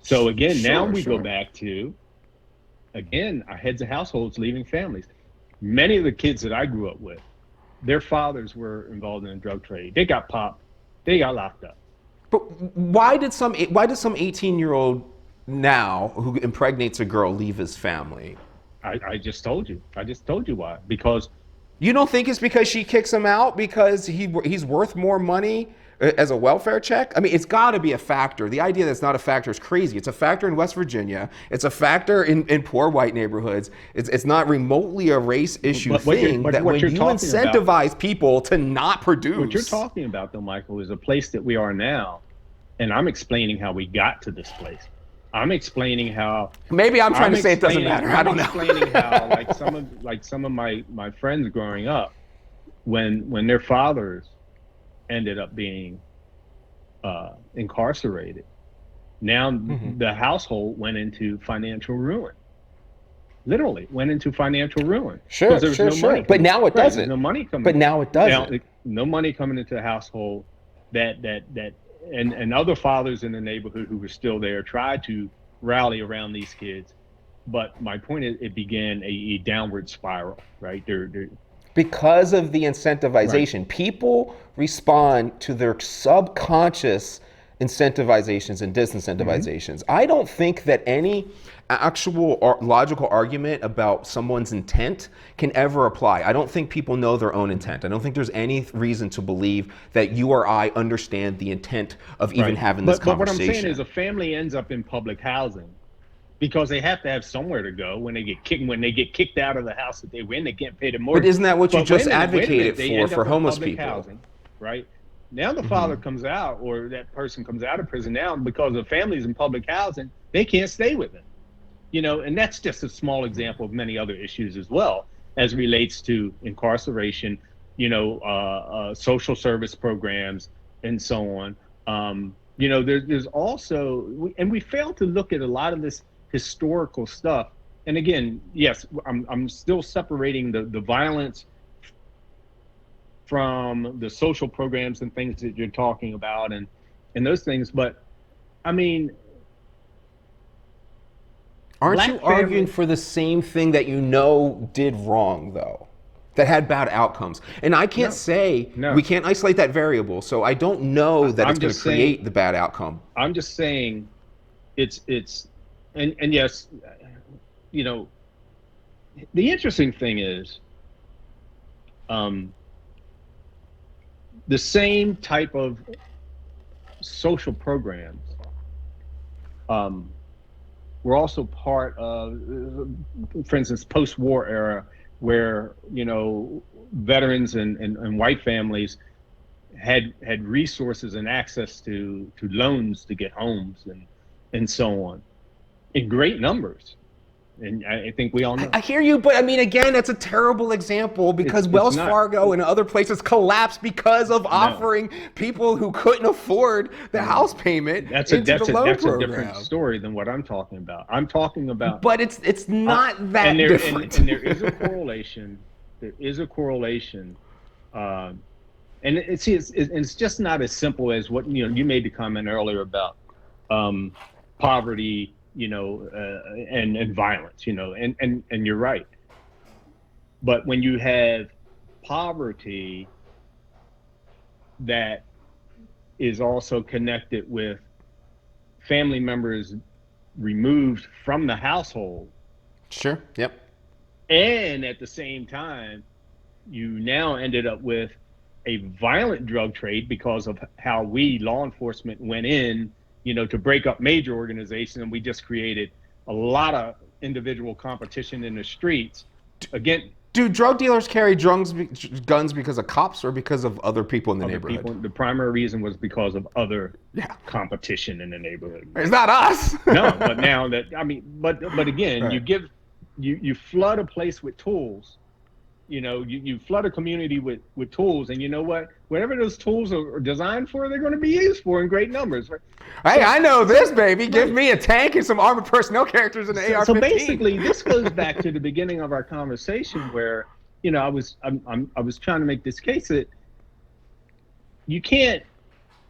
Speaker 11: So again, now we go back to, our heads of households leaving families. Many of the kids that I grew up with, their fathers were involved in the drug trade. They got popped. They got locked up.
Speaker 1: But why does some 18-year-old now who impregnates a girl leave his family?
Speaker 11: I just told you. I just told you why. Because
Speaker 1: you don't think it's because she kicks him out because he's worth more money as a welfare check? I mean, it's got to be a factor. The idea that it's not a factor is crazy. It's a factor in West Virginia. It's a factor in poor white neighborhoods. It's not remotely a race issue thing that when you incentivize people to not produce.
Speaker 11: What you're talking about, though, Michael, is a place that we are now, and I'm explaining how we got to this place. I'm explaining how.
Speaker 1: Maybe I'm trying to say it doesn't matter. I don't know.
Speaker 11: I'm explaining how, like some of my friends growing up, when their fathers ended up being incarcerated, now the household went into financial ruin. Literally went into financial ruin.
Speaker 1: Sure.
Speaker 11: Money
Speaker 1: but now it doesn't.
Speaker 11: No money coming.
Speaker 1: But now it doesn't.
Speaker 11: Now, no money coming into the household. And other fathers in the neighborhood who were still there tried to rally around these kids. But my point is, it began a downward spiral, right?
Speaker 1: Because of the incentivization.
Speaker 11: Right.
Speaker 1: People respond to their subconscious incentivizations and disincentivizations. I don't think that any actual logical argument about someone's intent can ever apply. I don't think people know their own intent. I don't think there's any reason to believe that you or I understand the intent of even having this conversation.
Speaker 11: But what I'm saying is, a family ends up in public housing because they have to have somewhere to go when they get kicked out of the house that they were in. They can't pay the mortgage.
Speaker 1: But isn't that what you just advocated for homeless people?
Speaker 11: Housing, right? Now the father comes out, or that person comes out of prison now, because the family's in public housing, they can't stay with him. You know, and that's just a small example of many other issues as well, as relates to incarceration, social service programs, and so on. There's also, and we fail to look at a lot of this historical stuff. And again, yes, I'm still separating the violence from the social programs and things that you're talking about and those things. But I mean,
Speaker 1: aren't you arguing for the same thing that you know did wrong, though, that had bad outcomes? And I can't say we can't isolate that variable, so I don't know that it's going to create the bad outcome.
Speaker 11: I'm just saying it's and yes, the interesting thing is the same type of social programs were also part of, for instance, post-war era, where veterans and white families had resources and access to loans to get homes and so on in great numbers. And I think we all know.
Speaker 1: I hear you, but I mean, again, that's a terrible example because Wells Fargo and other places collapsed because of offering people who couldn't afford the house payment
Speaker 11: That's a different story than what I'm talking about. I'm talking about.
Speaker 1: But it's not that different.
Speaker 11: And there is a correlation. There is a correlation. And it's just not as simple as what you made the comment earlier about poverty. And violence, and you're right. But when you have poverty that is also connected with family members removed from the household.
Speaker 1: Sure, yep.
Speaker 11: And at the same time, you now ended up with a violent drug trade because of how we, law enforcement, went in to break up major organizations, and we just created a lot of individual competition in the streets. Again,
Speaker 1: do drug dealers carry guns because of cops or because of other people in the neighborhood?
Speaker 11: The primary reason was because of other competition in the neighborhood.
Speaker 1: It's not us.
Speaker 11: No, but now that but again, right. you flood a place with tools. You flood a community with tools, and you know what? Whatever those tools are designed for, they're going to be used for in great numbers. Right?
Speaker 1: Hey, I know this, baby. Give me a tank and some armored personnel characters in the AR-15.
Speaker 11: So basically, this goes back to the beginning of our conversation, where I was trying to make this case that you can't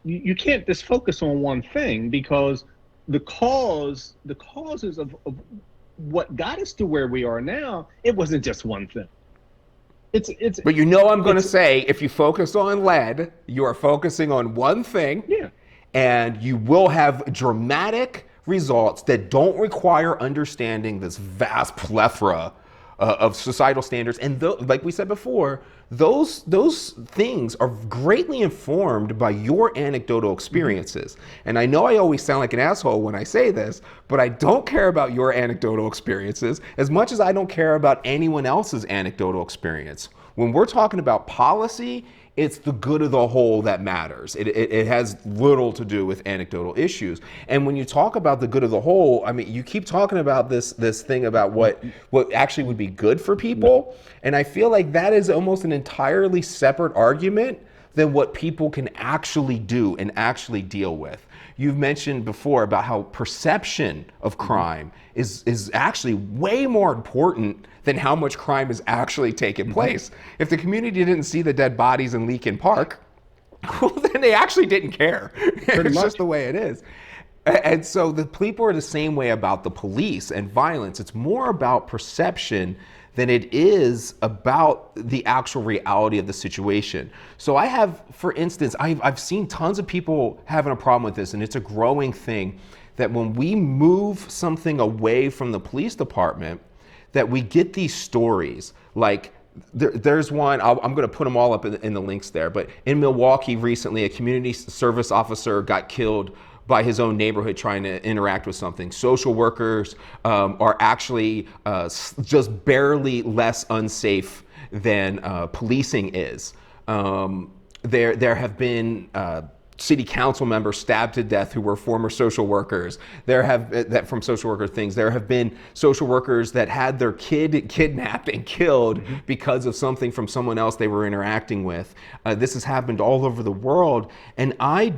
Speaker 11: just focus on one thing, because the causes of what got us to where we are now, it wasn't just one thing.
Speaker 1: But I'm going to say, if you focus on lead, you are focusing on one thing, and you will have dramatic results that don't require understanding this vast plethora of societal standards. And like we said before, those things are greatly informed by your anecdotal experiences. And I know I always sound like an asshole when I say this, but I don't care about your anecdotal experiences as much as I don't care about anyone else's anecdotal experience. When we're talking about policy, it's the good of the whole that matters. It has little to do with anecdotal issues. And when you talk about the good of the whole, I mean, you keep talking about this thing about what actually would be good for people. And I feel like that is almost an entirely separate argument than what people can actually do and actually deal with. You've mentioned before about how perception of crime is actually way more important than how much crime is actually taking place. If the community didn't see the dead bodies in Leakin Park, well, then they actually didn't care. It's just the way it is. And so the people are the same way about the police and violence. It's more about perception than it is about the actual reality of the situation. So I have, for instance, I've seen tons of people having a problem with this, and it's a growing thing, that when we move something away from the police department, that we get these stories like, there's one, I'm going to put them all up in the links there, but in Milwaukee recently, a community service officer got killed by his own neighborhood trying to interact with something. Social workers are actually just barely less unsafe than policing is. There have been city council members stabbed to death who were former social workers. There have from social worker things. There have been social workers that had their kid kidnapped and killed because of something from someone else they were interacting with. This has happened all over the world, and I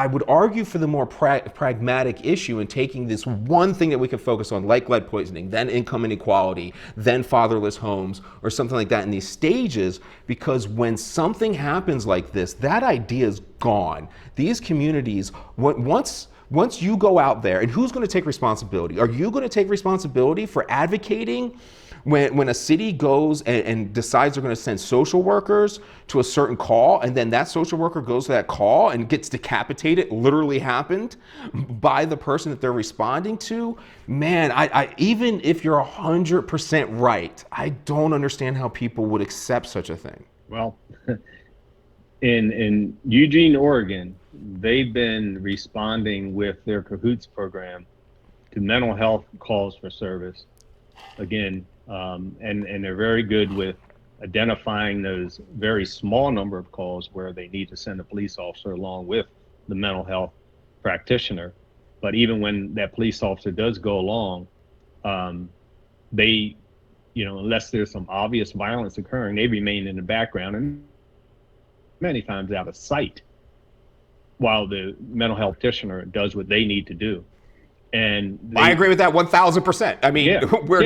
Speaker 1: would argue for the more pragmatic issue in taking this one thing that we can focus on, like lead poisoning, then income inequality, then fatherless homes, or something like that in these stages, because when something happens like this, that idea is gone. These communities, once you go out there, and who's going to take responsibility? Are you going to take responsibility for advocating when a city goes and decides they're going to send social workers to a certain call, and then that social worker goes to that call and gets decapitated, literally happened, by the person that they're responding to? Man, I even if you're 100% right, I don't understand how people would accept such a thing.
Speaker 11: Well, in Eugene, Oregon, they've been responding with their Cahoots program to mental health calls for service. Again, and they're very good with identifying those very small number of calls where they need to send a police officer along with the mental health practitioner. But even when that police officer does go along, they, unless there's some obvious violence occurring, they remain in the background and many times out of sight while the mental health practitioner does what they need to do. And
Speaker 1: I agree with that 1,000%. I mean,
Speaker 11: Yeah,
Speaker 1: we're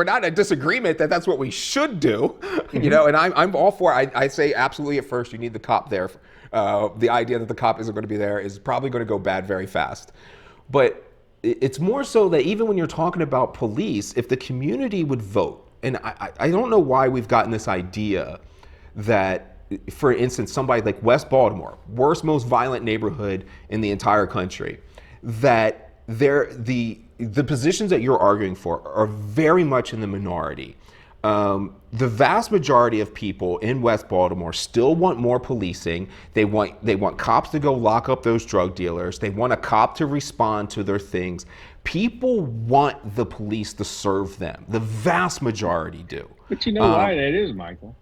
Speaker 1: not a disagreement that that's what we should do, and I'm all for it. I say absolutely at first you need the cop there. The idea that the cop isn't going to be there is probably going to go bad very fast. But it's more so that even when you're talking about police, if the community would vote, and I don't know why we've gotten this idea that, for instance, somebody like West Baltimore, worst, most violent neighborhood in the entire country, that the positions that you're arguing for are very much in the minority. The vast majority of people in West Baltimore still want more policing. They want cops to go lock up those drug dealers. They want a cop to respond to their things. People want the police to serve them. The vast majority do.
Speaker 11: But you know why that is, Michael?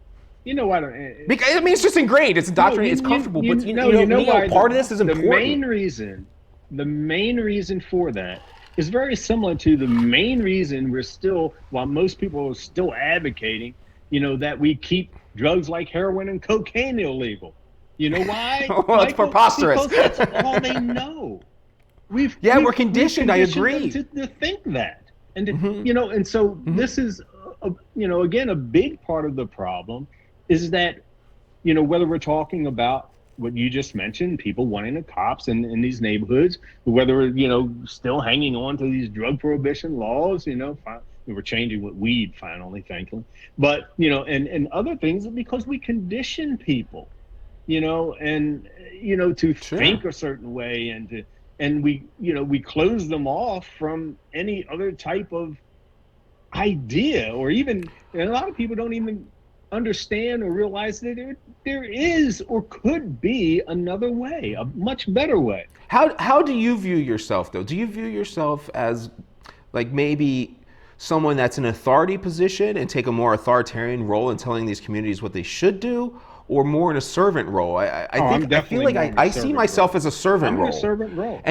Speaker 11: You know why?
Speaker 1: Because it's just ingrained. It's indoctrinated. It's comfortable. But part of this is important.
Speaker 11: The main reason for that is very similar to the main reason while most people are still advocating, that we keep drugs like heroin and cocaine illegal. You know why?
Speaker 1: Well, it's preposterous.
Speaker 11: Because that's all they know.
Speaker 1: We're conditioned. I agree.
Speaker 11: To think that, and and so this is, again, a big part of the problem is that, whether we're talking about what you just mentioned, people wanting the cops in these neighborhoods, whether, still hanging on to these drug prohibition laws, we're changing with weed finally, thankfully. But, and other things, because we condition people, to think a certain way, and we close them off from any other type of idea, or even, and a lot of people don't even understand or realize that there is or could be another way, a much better way.
Speaker 1: How do you view yourself, though? Do you view yourself as like maybe someone that's in an authority position and take a more authoritarian role in telling these communities what they should do, or more in a servant role? I feel like I see myself as a servant role.
Speaker 11: I'm in a servant role.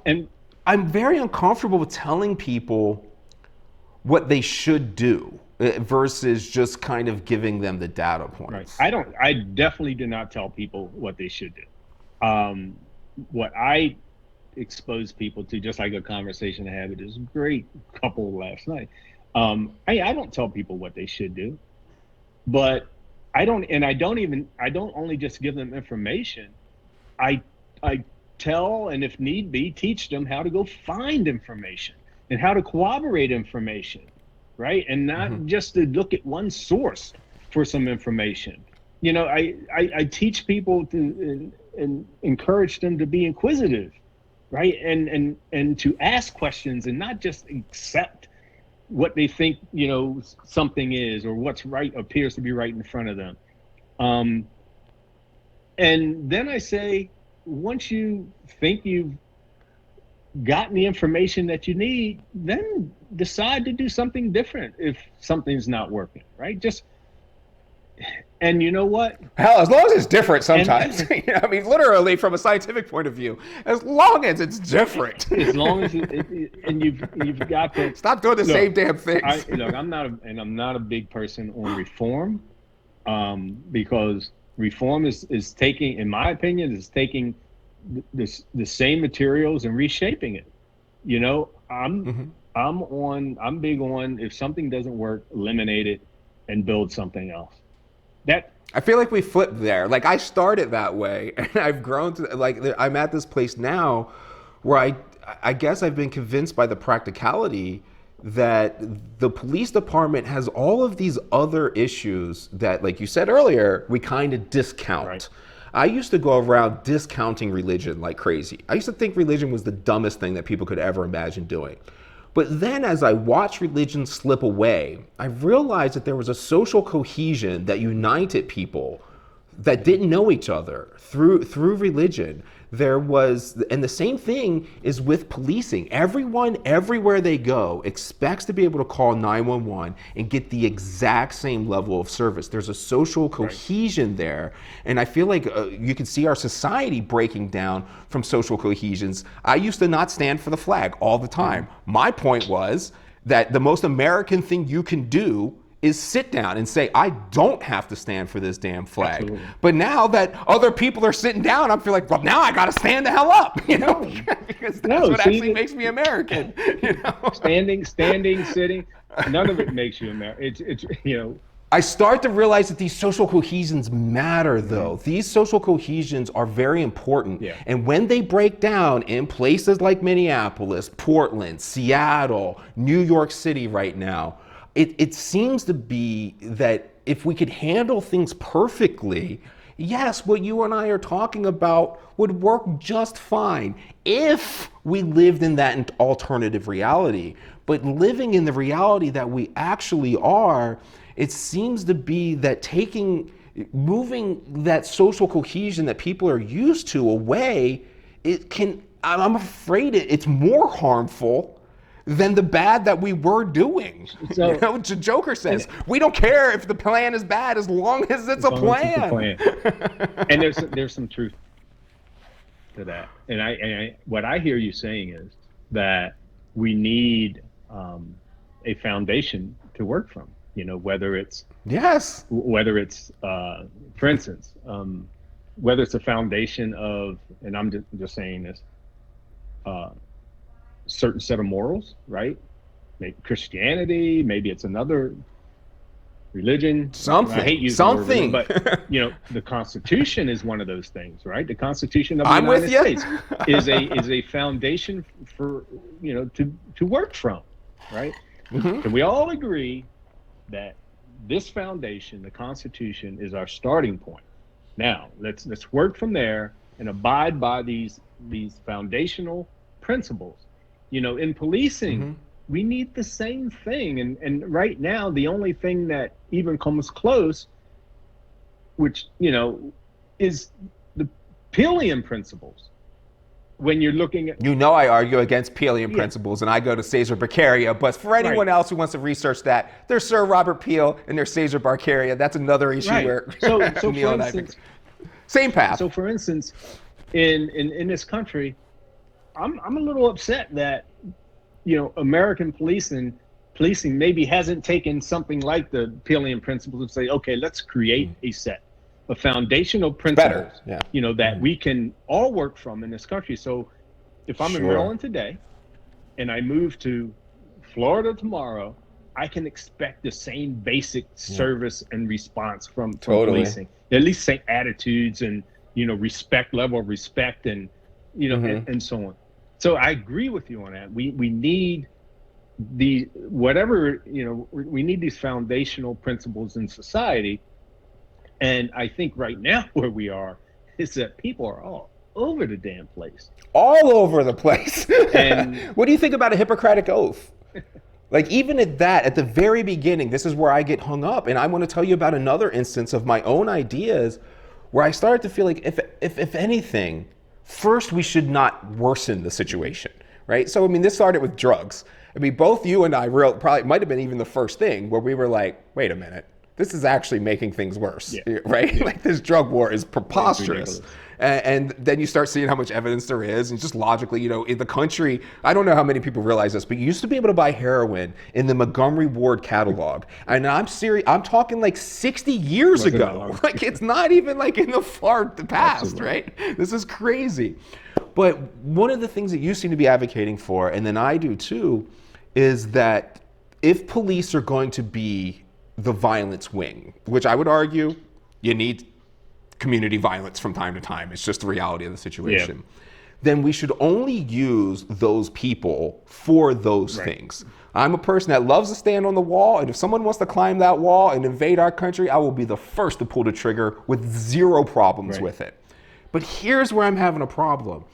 Speaker 1: And I'm very uncomfortable with telling people what they should do versus just kind of giving them the data points.
Speaker 11: Right. I definitely do not tell people what they should do. What I expose people to, just like a conversation I had with this great couple last night, I don't tell people what they should do, but I don't only just give them information. I tell, and if need be, teach them how to go find information and how to corroborate information, right? And not just to look at one source for some information. You know, I teach people to and encourage them to be inquisitive, right? And to ask questions and not just accept what they think, you know, something is, or what's right appears to be right in front of them. And then I say, once you think you've gotten the information that you need, then decide to do something different if something's not working, right? And you know what?
Speaker 1: Hell, as long as it's different sometimes. I mean, literally from a scientific point of view, as long as it's different.
Speaker 11: As long as and you've got to
Speaker 1: stop doing the same damn things.
Speaker 11: I'm not a big person on reform, because reform is taking, in my opinion, is taking the same materials and reshaping it. You know, I'm big on, if something doesn't work, eliminate it and build something else.
Speaker 1: I feel like we flipped there. Like, I started that way, and I've grown to, like, I'm at this place now where I guess I've been convinced by the practicality that the police department has all of these other issues that, like you said earlier, we kind of discount. Right. I used to go around discounting religion like crazy. I used to think religion was the dumbest thing that people could ever imagine doing. But then as I watched religion slip away, I realized that there was a social cohesion that united people that didn't know each other through religion. There was, and the same thing is with policing. Everyone, everywhere they go, expects to be able to call 911 and get the exact same level of service. There's a social cohesion there. And I feel like you can see our society breaking down from social cohesions. I used to not stand for the flag all the time. My point was that the most American thing you can do is sit down and say, I don't have to stand for this damn flag. Absolutely. But now that other people are sitting down, I feel like, well, now I got to stand the hell up, you know, because that's what actually makes me American. You know? Standing,
Speaker 11: sitting, none of it makes you American. It's you know.
Speaker 1: I start to realize that these social cohesions matter, though. These social cohesions are very important. Yeah. And when they break down in places like Minneapolis, Portland, Seattle, New York City right now, it seems to be that if we could handle things perfectly, yes, what you and I are talking about would work just fine if we lived in that alternative reality. But living in the reality that we actually are, it seems to be that moving that social cohesion that people are used to away, I'm afraid it's more harmful than the bad that we were doing. So, you know, Joker says, we don't care if the plan is bad as long as it's a plan.
Speaker 11: And there's some truth to that. And I what I hear you saying is that we need a foundation to work from. You know, whether it's for instance, whether it's a foundation of, and I'm just saying this, certain set of morals, right? Maybe Christianity, maybe it's another religion.
Speaker 1: Something.
Speaker 11: I hate using religion, but you know, the Constitution is one of those things, right? The Constitution of the United States is a foundation for, you know, to work from, right? Mm-hmm. And we all agree that this foundation, the Constitution, is our starting point. Now, let's work from there and abide by these foundational principles. You know, in policing, we need the same thing. And right now, the only thing that even comes close, which, you know, is the Peelian principles. When you're looking at...
Speaker 1: You know, I argue against Peelian principles, and I go to Cesar Beccaria. But for anyone else who wants to research that, there's Sir Robert Peel and there's Cesar Beccaria. That's another issue where
Speaker 11: so
Speaker 1: Neill and I... Same path.
Speaker 11: So, for instance, in this country, I'm a little upset that, you know, American policing maybe hasn't taken something like the Peelian principles and say, okay, let's create a set of foundational principles, you know, that we can all work from in this country. So if I'm in Maryland today and I move to Florida tomorrow, I can expect the same basic service and response from policing. At least same attitudes and, you know, level of respect and and so on. So I agree with you on that. We need we need these foundational principles in society. And I think right now where we are is that people are all over the damn place.
Speaker 1: All over the place.
Speaker 11: And
Speaker 1: what do you think about a Hippocratic oath? Like, even at that, at the very beginning, this is where I get hung up. And I want to tell you about another instance of my own ideas where I started to feel like if anything, first we should not worsen the situation, right? So, I mean, this started with drugs. I mean, both you and I probably might have been even the first thing where we were like, wait a minute, this is actually making things worse, right? Yeah. Like, this drug war is preposterous. And then you start seeing how much evidence there is, and just logically, in the country, I don't know how many people realize this, but you used to be able to buy heroin in the Montgomery Ward catalog. And I'm serious, I'm talking like 60 years ago. Like, it's not even like in the far past, absolutely, right? This is crazy. But one of the things that you seem to be advocating for, and then I do too, is that if police are going to be the violence wing, which I would argue you need community violence from time to time, it's just the reality of the situation, then we should only use those people for those things. I'm a person that loves to stand on the wall, and if someone wants to climb that wall and invade our country, I will be the first to pull the trigger with zero problems with it. But here's where I'm having a problem.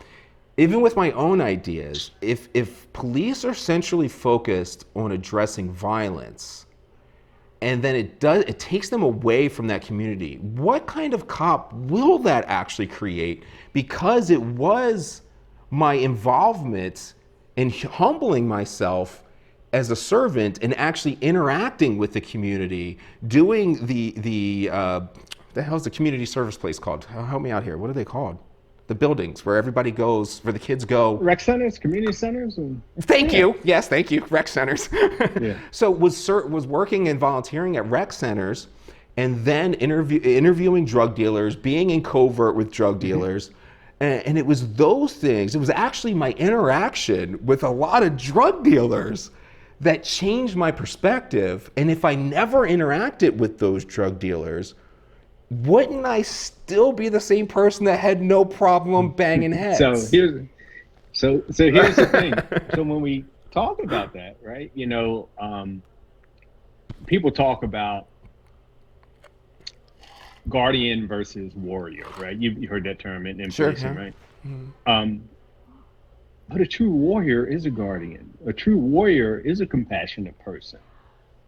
Speaker 1: Even with my own ideas, if police are centrally focused on addressing violence, and then it takes them away from that community, what kind of cop will that actually create? Because it was my involvement in humbling myself as a servant and actually interacting with the community, doing the hell's the community service place called? Help me out here. What are they called? The buildings where everybody goes, where the kids go.
Speaker 11: Rec centers, community centers?
Speaker 1: Thank you. Yes, thank you. Rec centers. So was working and volunteering at rec centers, and then interviewing drug dealers, being in covert with drug dealers. And it was those things. It was actually my interaction with a lot of drug dealers that changed my perspective. And if I never interacted with those drug dealers, wouldn't I still be the same person that had no problem banging heads?
Speaker 11: So here's the thing. So when we talk about that, right, people talk about guardian versus warrior, right? You heard that term in policing, right? Mm-hmm. But a true warrior is a guardian. A true warrior is a compassionate person.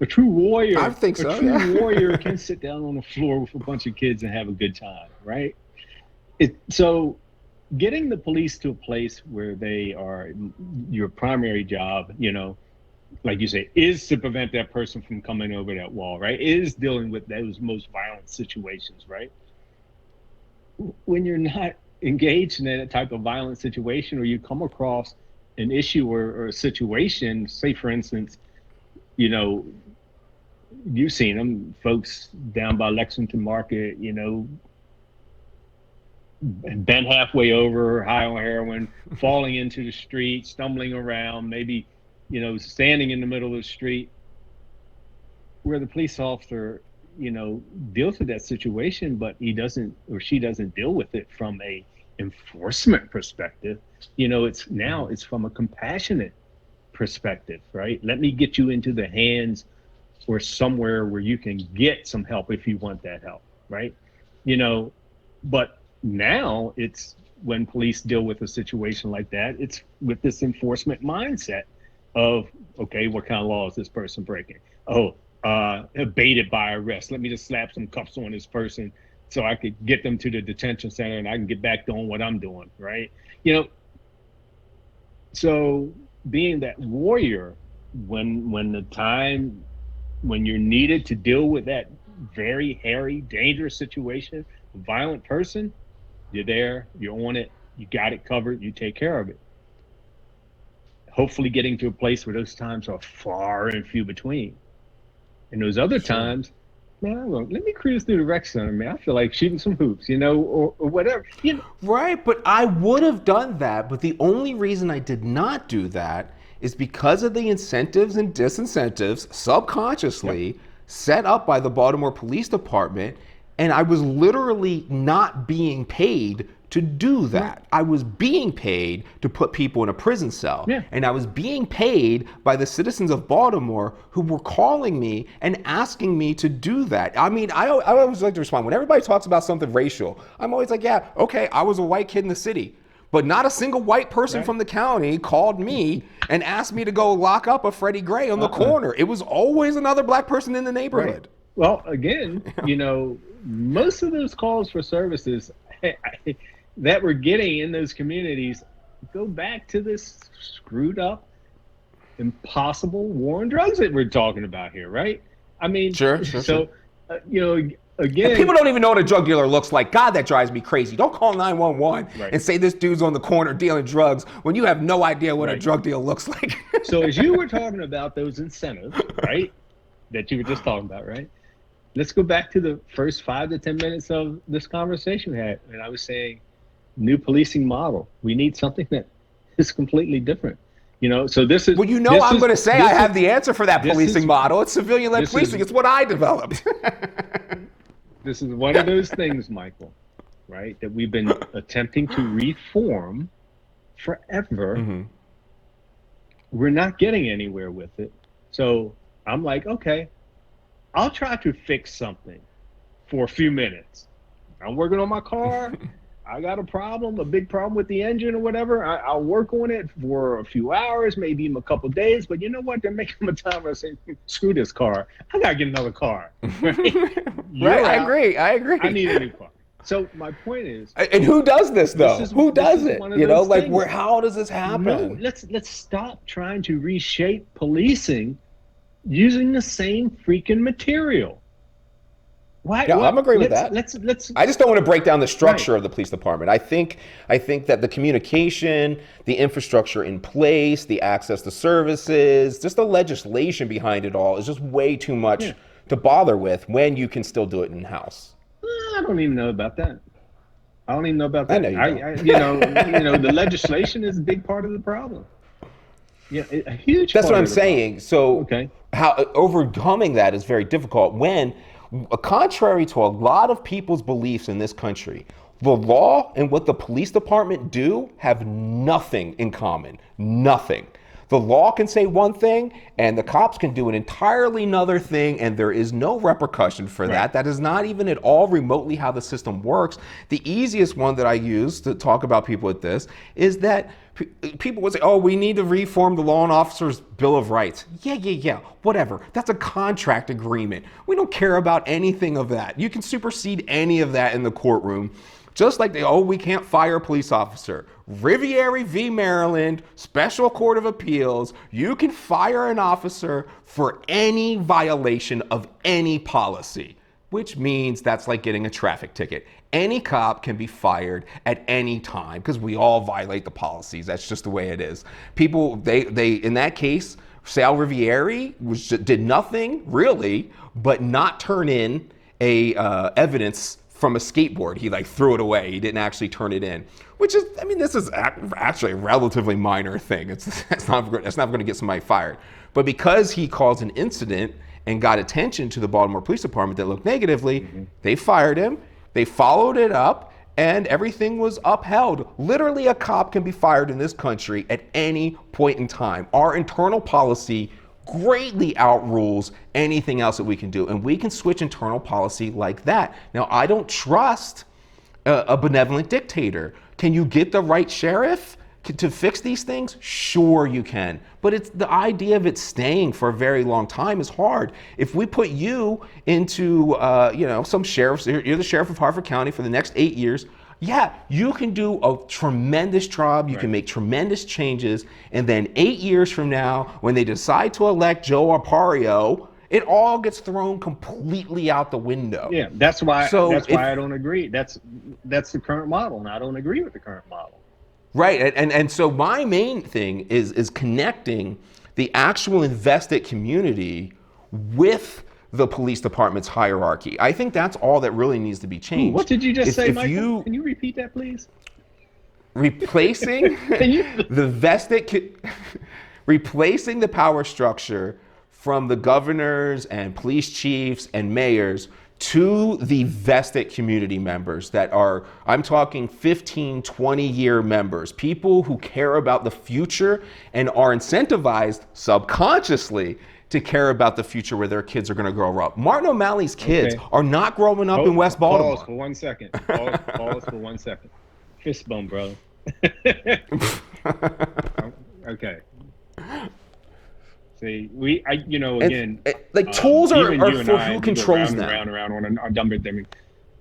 Speaker 11: A true warrior,
Speaker 1: I think so,
Speaker 11: warrior can sit down on the floor with a bunch of kids and have a good time, right? So getting the police to a place where they are, your primary job, like you say, is to prevent that person from coming over that wall, right? Is dealing with those most violent situations, right? When you're not engaged in that type of violent situation, or you come across an issue or a situation, say for instance, you've seen them, folks down by Lexington Market, bent halfway over, high on heroin, falling into the street, stumbling around, maybe, standing in the middle of the street, where the police officer, deals with that situation, but he doesn't, or she doesn't deal with it from a enforcement perspective. It's from a compassionate perspective, right? Let me get you into the hands or somewhere where you can get some help if you want that help, right? But now it's, when police deal with a situation like that, it's with this enforcement mindset of, okay, what kind of law is this person breaking? Abated by arrest. Let me just slap some cuffs on this person so I could get them to the detention center and I can get back doing what I'm doing, right? So being that warrior, when you're needed to deal with that very hairy, dangerous situation, a violent person, you're there, you're on it, you got it covered, you take care of it. Hopefully getting to a place where those times are far and few between. And those other times, man, let me cruise through the rec center, man. I feel like shooting some hoops, or whatever.
Speaker 1: Right, but I would have done that, but the only reason I did not do that is because of the incentives and disincentives subconsciously set up by the Baltimore Police Department, and I was literally not being paid to do that. I was being paid to put people in a prison cell.
Speaker 11: Yeah.
Speaker 1: And I was being paid by the citizens of Baltimore who were calling me and asking me to do that. I mean, I always like to respond. When everybody talks about something racial, I'm always like, yeah, okay, I was a white kid in the city. But not a single white person from the county called me and asked me to go lock up a Freddie Gray on the corner. It was always another black person in the neighborhood.
Speaker 11: Right. Well, again, you know, most of those calls for services that we're getting in those communities go back to this screwed up, impossible war on drugs that we're talking about here, right? I mean,
Speaker 1: Sure.
Speaker 11: You know, again,
Speaker 1: and people don't even know what a drug dealer looks like. God, that drives me crazy. Don't call 911 and say this dude's on the corner dealing drugs when you have no idea what a drug deal looks like.
Speaker 11: So as you were talking about those incentives, right, that you were just talking about, right? Let's go back to the first 5 to 10 minutes of this conversation we had. And I was saying, new policing model. We need something that is completely different. You know, so this is...
Speaker 1: Well, you know, I'm going to say I have the answer for that policing model. It's civilian-led policing. It's what I developed.
Speaker 11: This is one of those things, Michael, right, that we've been attempting to reform forever.
Speaker 1: Mm-hmm.
Speaker 11: We're not getting anywhere with it. So I'm like, okay, I'll try to fix something for a few minutes. I'm working on my car. I got a big problem with the engine or whatever. I'll work on it for a few hours, maybe even a couple days. But you know what? They're making a time where I say, screw this car. I got to get another car. Right?
Speaker 1: I agree.
Speaker 11: I need a new car. So my point is...
Speaker 1: And who does this, though? Who does it? You know, like,
Speaker 11: things.
Speaker 1: how does this happen?
Speaker 11: No, let's stop trying to reshape policing using the same freaking material. Why?
Speaker 1: Yeah, I'm agreeing with that.
Speaker 11: Let's.
Speaker 1: I just don't want to break down the structure of the police department. I think that the communication, the infrastructure in place, the access to services, just the legislation behind it all is just way too much to bother with when you can still do it in-house.
Speaker 11: I don't even know about that. I don't even know about that.
Speaker 1: I know you don't.
Speaker 11: You know, the legislation is a big part of the problem. Yeah, a huge.
Speaker 1: That's
Speaker 11: part
Speaker 1: what I'm
Speaker 11: of the
Speaker 1: saying.
Speaker 11: problem.
Speaker 1: So how overcoming that is very difficult when, contrary to a lot of people's beliefs in this country, the law and what the police department do have nothing in common. Nothing. The law can say one thing and the cops can do an entirely another thing, and there is no repercussion for that. That is not even at all remotely how the system works. The easiest one that I use to talk about people with this is that people would say, oh, we need to reform the Law and Officers Bill of Rights. Yeah, whatever. That's a contract agreement. We don't care about anything of that. You can supersede any of that in the courtroom. Just like we can't fire a police officer. Riviere v. Maryland, Special Court of Appeals, you can fire an officer for any violation of any policy, which means that's like getting a traffic ticket. Any cop can be fired at any time because we all violate the policies. That's just the way it is. People, they in that case, Sal Riviere did nothing really but not turn in a evidence from a skateboard. He threw it away. He didn't actually turn it in, which is, I mean, this is actually a relatively minor thing. It's not going to get somebody fired. But because he caused an incident and got attention to the Baltimore Police Department that looked negatively, they fired him. They followed it up and everything was upheld. Literally, a cop can be fired in this country at any point in time. Our internal policy greatly outrules anything else that we can do. And we can switch internal policy like that. Now, I don't trust a benevolent dictator. Can you get the right sheriff to fix these things? Sure you can. But it's the idea of it staying for a very long time is hard. If we put you into, some sheriffs, you're the sheriff of Harford County for the next 8 years, yeah, you can do a tremendous job. You can make tremendous changes. And then 8 years from now, when they decide to elect Joe Arpaio, it all gets thrown completely out the window.
Speaker 11: Yeah, that's why I don't agree. That's the current model, and I don't agree with the current model.
Speaker 1: Right, and so my main thing is connecting the actual invested community with the police department's hierarchy. I think that's all that really needs to be changed.
Speaker 11: What did you just say, Michael? Can you repeat that, please?
Speaker 1: Replacing replacing the power structure from the governors and police chiefs and mayors to the vested community members that are, I'm talking 15, 20-year members, people who care about the future and are incentivized subconsciously to care about the future where their kids are going to grow up. Martin O'Malley's kids are not growing up in West Baltimore.
Speaker 11: Pause for 1 second. Pause for 1 second. Fist bump, bro. Okay. See, again,
Speaker 1: tools are for
Speaker 11: I,
Speaker 1: who controls them.
Speaker 11: Around on a number of them.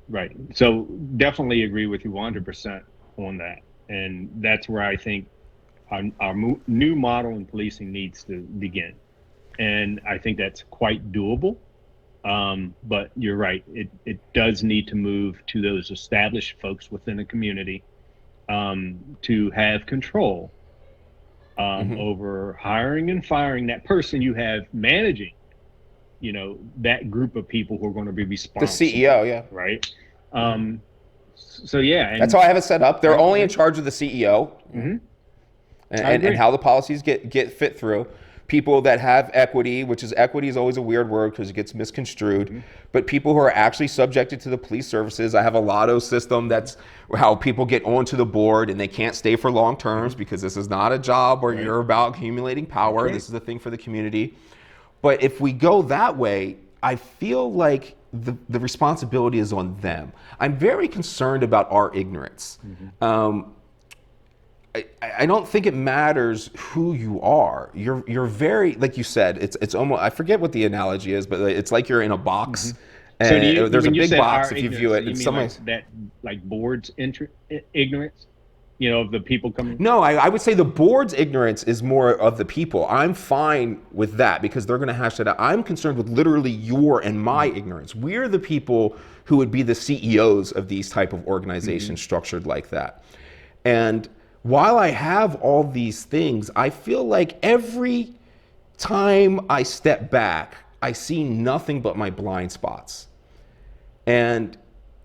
Speaker 11: Right. So definitely agree with you 100% on that. And that's where I think our new model in policing needs to begin. And I think that's quite doable. But you're right. It does need to move to those established folks within the community to have control over hiring and firing that person you have managing, that group of people who are going to be responsible.
Speaker 1: The CEO, yeah.
Speaker 11: Right. So yeah.
Speaker 1: That's how I have it set up. They're only in charge of the CEO and how the policies get fit through. People that have equity, equity is always a weird word because it gets misconstrued, but people who are actually subjected to the police services. I have a lotto system. That's how people get onto the board and they can't stay for long terms because this is not a job where you're about accumulating power. This is a thing for the community. But if we go that way, I feel like the responsibility is on them. I'm very concerned about our ignorance. I don't think it matters who you are. You're very, like you said, it's almost, I forget what the analogy is, but it's like you're in a box. And there's a big box if you view it. It's
Speaker 11: like board's ignorance, of the people coming.
Speaker 1: No, I would say the board's ignorance is more of the people. I'm fine with that because they're going to hash it out. I'm concerned with literally your and my ignorance. We're the people who would be the CEOs of these type of organizations structured like that. And while I have all these things, I feel like every time I step back, I see nothing but my blind spots. And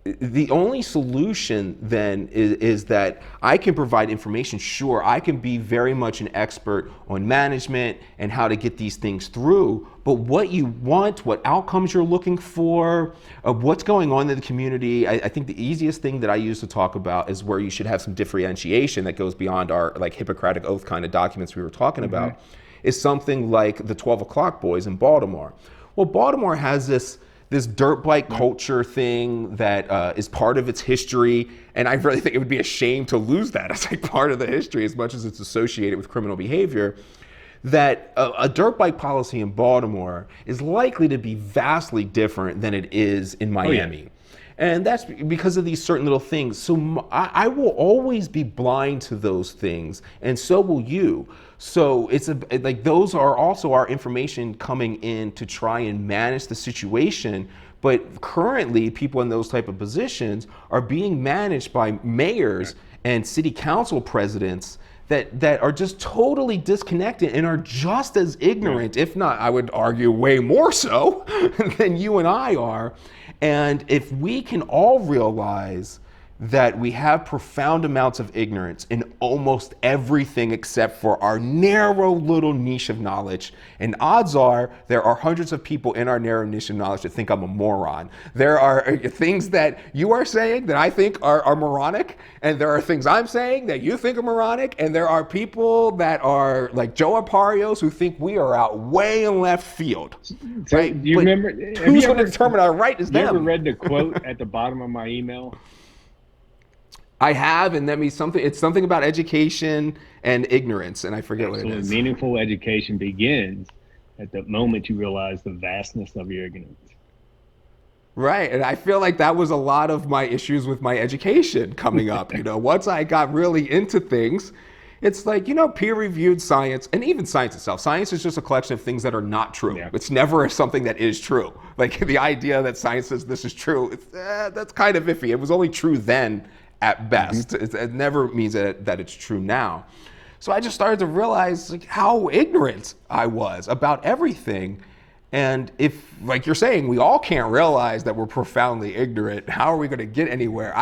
Speaker 1: the only solution then is that I can provide information. Sure, I can be very much an expert on management and how to get these things through, but what you want, what outcomes you're looking for, what's going on in the community, I think the easiest thing that I use to talk about is where you should have some differentiation that goes beyond our like Hippocratic Oath kind of documents we were talking about, is something like the 12 o'clock boys in Baltimore. Well, Baltimore has this dirt bike culture thing that is part of its history. And I really think it would be a shame to lose that as like part of the history as much as it's associated with criminal behavior. That a dirt bike policy in Baltimore is likely to be vastly different than it is in Miami. And that's because of these certain little things. So I will always be blind to those things, and so will you. So it's like those are also our information coming in to try and manage the situation. But currently, people in those type of positions are being managed by mayors and city council presidents that are just totally disconnected and are just as ignorant, if not, I would argue, way more so than you and I are. And if we can all realize that we have profound amounts of ignorance in almost everything except for our narrow little niche of knowledge, and odds are there are hundreds of people in our narrow niche of knowledge that think I'm a moron. There are things that you are saying that I think are moronic, and there are things I'm saying that you think are moronic, and there are people that are like Joe Aparios who think we are out way in left field.
Speaker 11: So,
Speaker 1: right?
Speaker 11: Do you remember?
Speaker 1: Who's going to determine our right is them?
Speaker 11: You ever read the quote at the bottom of my email?
Speaker 1: I have, and that means something. It's something about education and ignorance, and I forget what it is.
Speaker 11: Meaningful education begins at the moment you realize the vastness of your ignorance.
Speaker 1: Right, and I feel like that was a lot of my issues with my education coming up. Once I got really into things, it's like, peer-reviewed science, and even science itself. Science is just a collection of things that are not true. Yeah. It's never something that is true. Like the idea that science says this is true, that's kind of iffy. It was only true then at best. It never means that it's true now. So I just started to realize how ignorant I was about everything. And if, like you're saying, we all can't realize that we're profoundly ignorant, how are we going to get anywhere?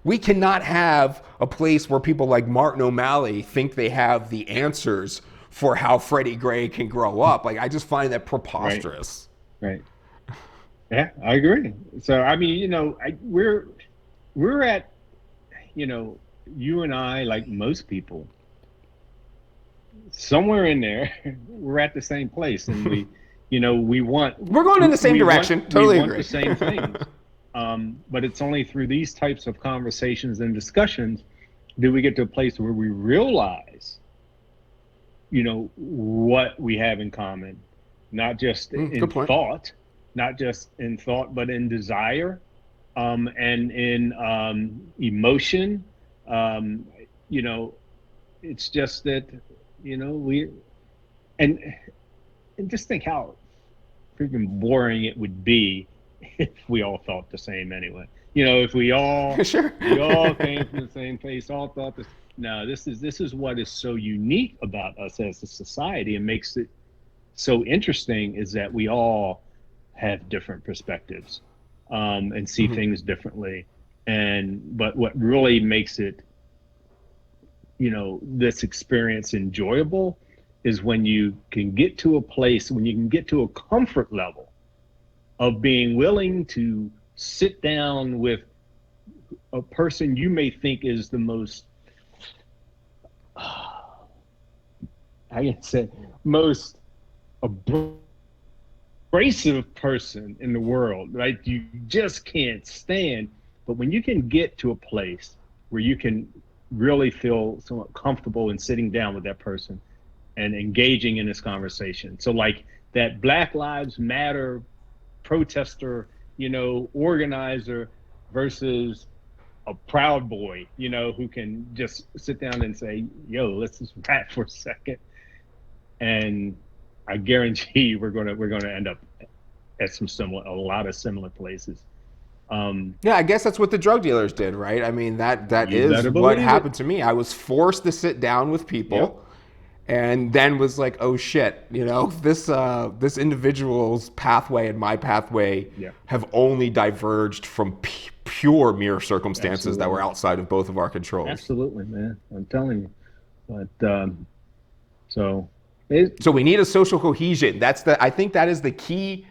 Speaker 1: We cannot have a place where people like Martin O'Malley think they have the answers for how Freddie Gray can grow up. Like, I just find that preposterous.
Speaker 11: Right. Yeah, I agree. So I mean, we're at, you and I, like most people, somewhere in there, we're at the same place, and we
Speaker 1: We're going in the same direction. Totally
Speaker 11: we want
Speaker 1: agree.
Speaker 11: the same things. But it's only through these types of conversations and discussions do we get to a place where we realize, what we have in common, not just in thought, but in desire, and in emotion. It's just that, and just think how freaking boring it would be if we all thought the same anyway. If we all we all came from the same place, all thought this. No, this is what is so unique about us as a society and makes it so interesting, is that we all have different perspectives, and see things differently. But what really makes it, this experience enjoyable, is when you can get to a place, when you can get to a comfort level of being willing to sit down with a person you may think is the most, most abrasive person in the world, right? You just can't stand. But when you can get to a place where you can really feel somewhat comfortable in sitting down with that person and engaging in this conversation. So like that Black Lives Matter protester, organizer versus a Proud Boy, who can just sit down and say, yo, let's just rap for a second. And I guarantee you we're gonna end up at a lot of similar places.
Speaker 1: Yeah, I guess that's what the drug dealers did, right? I mean, that is what happened to me. I was forced to sit down with people, and then was like, oh shit, this individual's pathway and my pathway have only diverged from pure mere circumstances that were outside of both of our controls.
Speaker 11: Absolutely, man. I'm telling you. But so
Speaker 1: we need a social cohesion. I think that is the key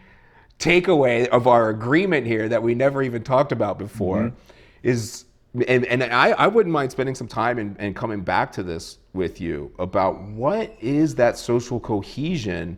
Speaker 1: takeaway of our agreement here that we never even talked about before. Is and I wouldn't mind spending some time and coming back to this with you about what is that social cohesion,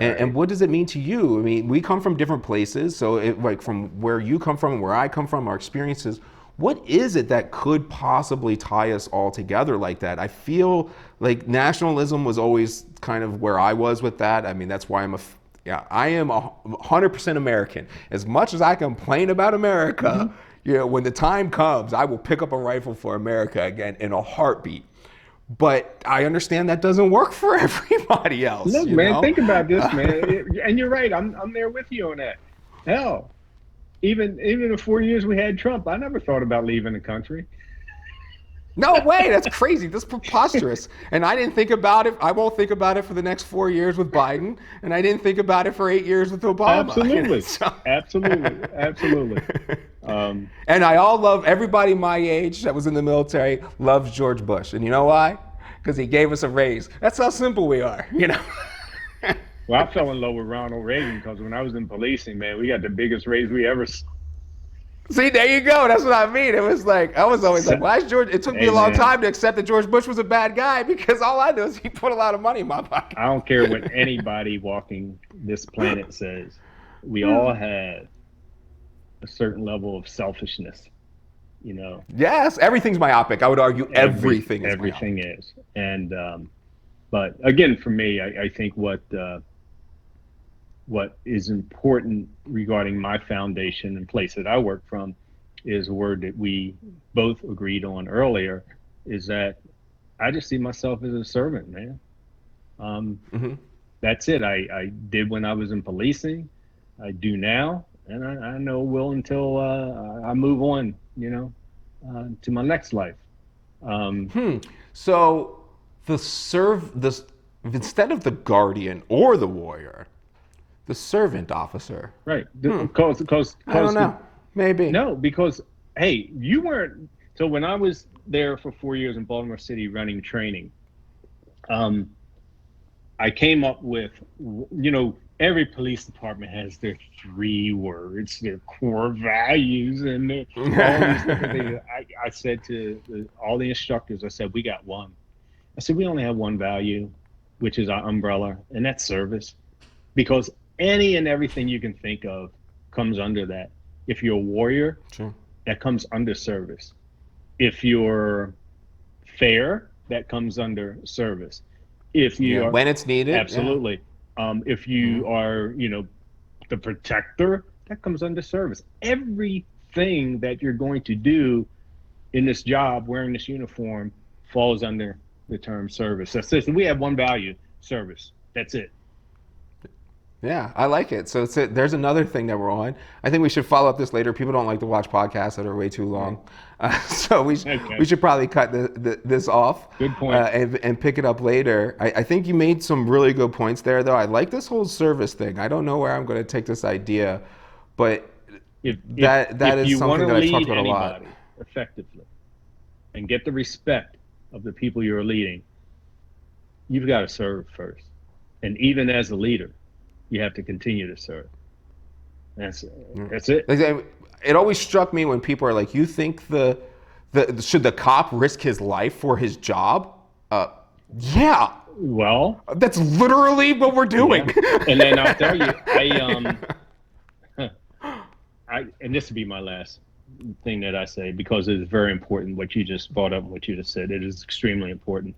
Speaker 1: and what does it mean to you? I mean, we come from different places, so like from where you come from and where I come from, our experiences. What is it that could possibly tie us all together like that? I feel like nationalism was always kind of where I was with that. I mean, that's why I am 100% American. As much as I complain about America, when the time comes, I will pick up a rifle for America again in a heartbeat. But I understand that doesn't work for everybody else.
Speaker 11: Look, man, think about this, man. And you're right. I'm there with you on that. Hell, even the 4 years we had Trump, I never thought about leaving the country.
Speaker 1: No way, that's crazy. That's preposterous. And I didn't think about it. I won't think about it for the next 4 years with Biden. And I didn't think about it for 8 years with Obama.
Speaker 11: Absolutely.
Speaker 1: So.
Speaker 11: Absolutely.
Speaker 1: And I love everybody my age that was in the military loves George Bush. And you know why? Because he gave us a raise. That's how simple we are,
Speaker 11: Well, I fell in love with Ronald Reagan because when I was in policing, man, we got the biggest raise we ever saw.
Speaker 1: See, there you go. That's what I mean. It was like, I was always like, why is George? It took me a long time to accept that George Bush was a bad guy because all I know is he put a lot of money in my pocket.
Speaker 11: I don't care what anybody walking this planet says. We all have a certain level of selfishness,
Speaker 1: Yes, everything's myopic. I would argue everything is
Speaker 11: myopic. And, but again, for me, I think what is important regarding my foundation and place that I work from is a word that we both agreed on earlier, is that I just see myself as a servant, man. That's it. I did when I was in policing. I do now, and I know will until I move on, to my next life.
Speaker 1: So instead of the guardian or the warrior, the servant officer.
Speaker 11: Right. Because I
Speaker 1: don't know. Maybe.
Speaker 11: No, because, hey, you weren't. So when I was there for 4 years in Baltimore City running training, I came up with, every police department has their 3 words, their core values, and all these different things. I said to all the instructors, I said, we got one. I said, we only have one value, which is our umbrella, and that's service. Because any and everything you can think of comes under that. If you're a warrior,
Speaker 1: Sure.
Speaker 11: that comes under service. If you're fair, that comes under service. If you are,
Speaker 1: when it's needed.
Speaker 11: absolutely. If you are, the protector, that comes under service. Everything that you're going to do in this job, wearing this uniform, falls under the term service. That's it. We have one value: service. That's it.
Speaker 1: Yeah, I like it. So there's another thing that we're on. I think we should follow up this later. People don't like to watch podcasts that are way too long. So we should probably cut this off.
Speaker 11: Good point.
Speaker 1: And pick it up later. I think you made some really good points there, though. I like this whole service thing. I don't know where I'm going to take this idea, but that is something that I talked about a lot.
Speaker 11: Effectively, and get the respect of the people you're leading, you've got to serve first. And even as a leader, you have to continue to serve. That's it.
Speaker 1: It always struck me when people are like, "You think should the cop risk his life for his job?" Yeah.
Speaker 11: Well,
Speaker 1: that's literally what we're doing.
Speaker 11: Yeah. And then I'll tell you, and this will be my last thing that I say, because it is very important what you just brought up, what you just said. It is extremely important.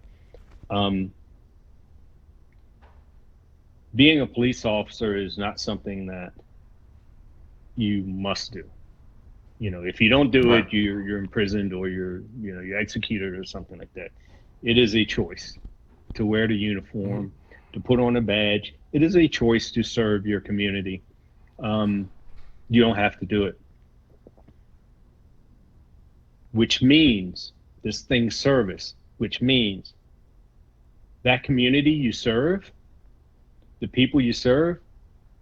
Speaker 11: Being a police officer is not something that you must do. If you don't do it, you're imprisoned, or you're executed or something like that. It is a choice to wear the uniform, to put on a badge. It is a choice to serve your community. You don't have to do it. Which means this thing, service, which means that community you serve, the people you serve,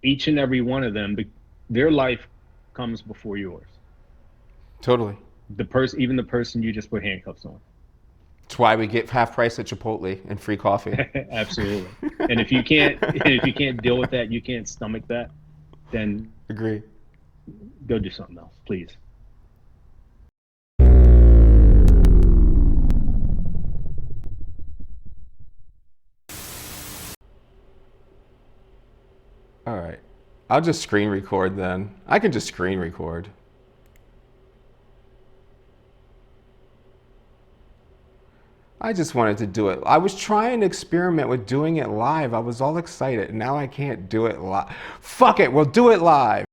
Speaker 11: each and every one of them, their life comes before yours.
Speaker 1: Totally.
Speaker 11: Even the person you just put handcuffs on.
Speaker 1: That's why we get half price at Chipotle and free coffee.
Speaker 11: Absolutely. And if you can't deal with that, you can't stomach that, then
Speaker 1: agree.
Speaker 11: Go do something else, please.
Speaker 1: All right. I'll just screen record then. I can just screen record. I just wanted to do it. I was trying to experiment with doing it live. I was all excited. Now I can't do it live. Fuck it, we'll do it live.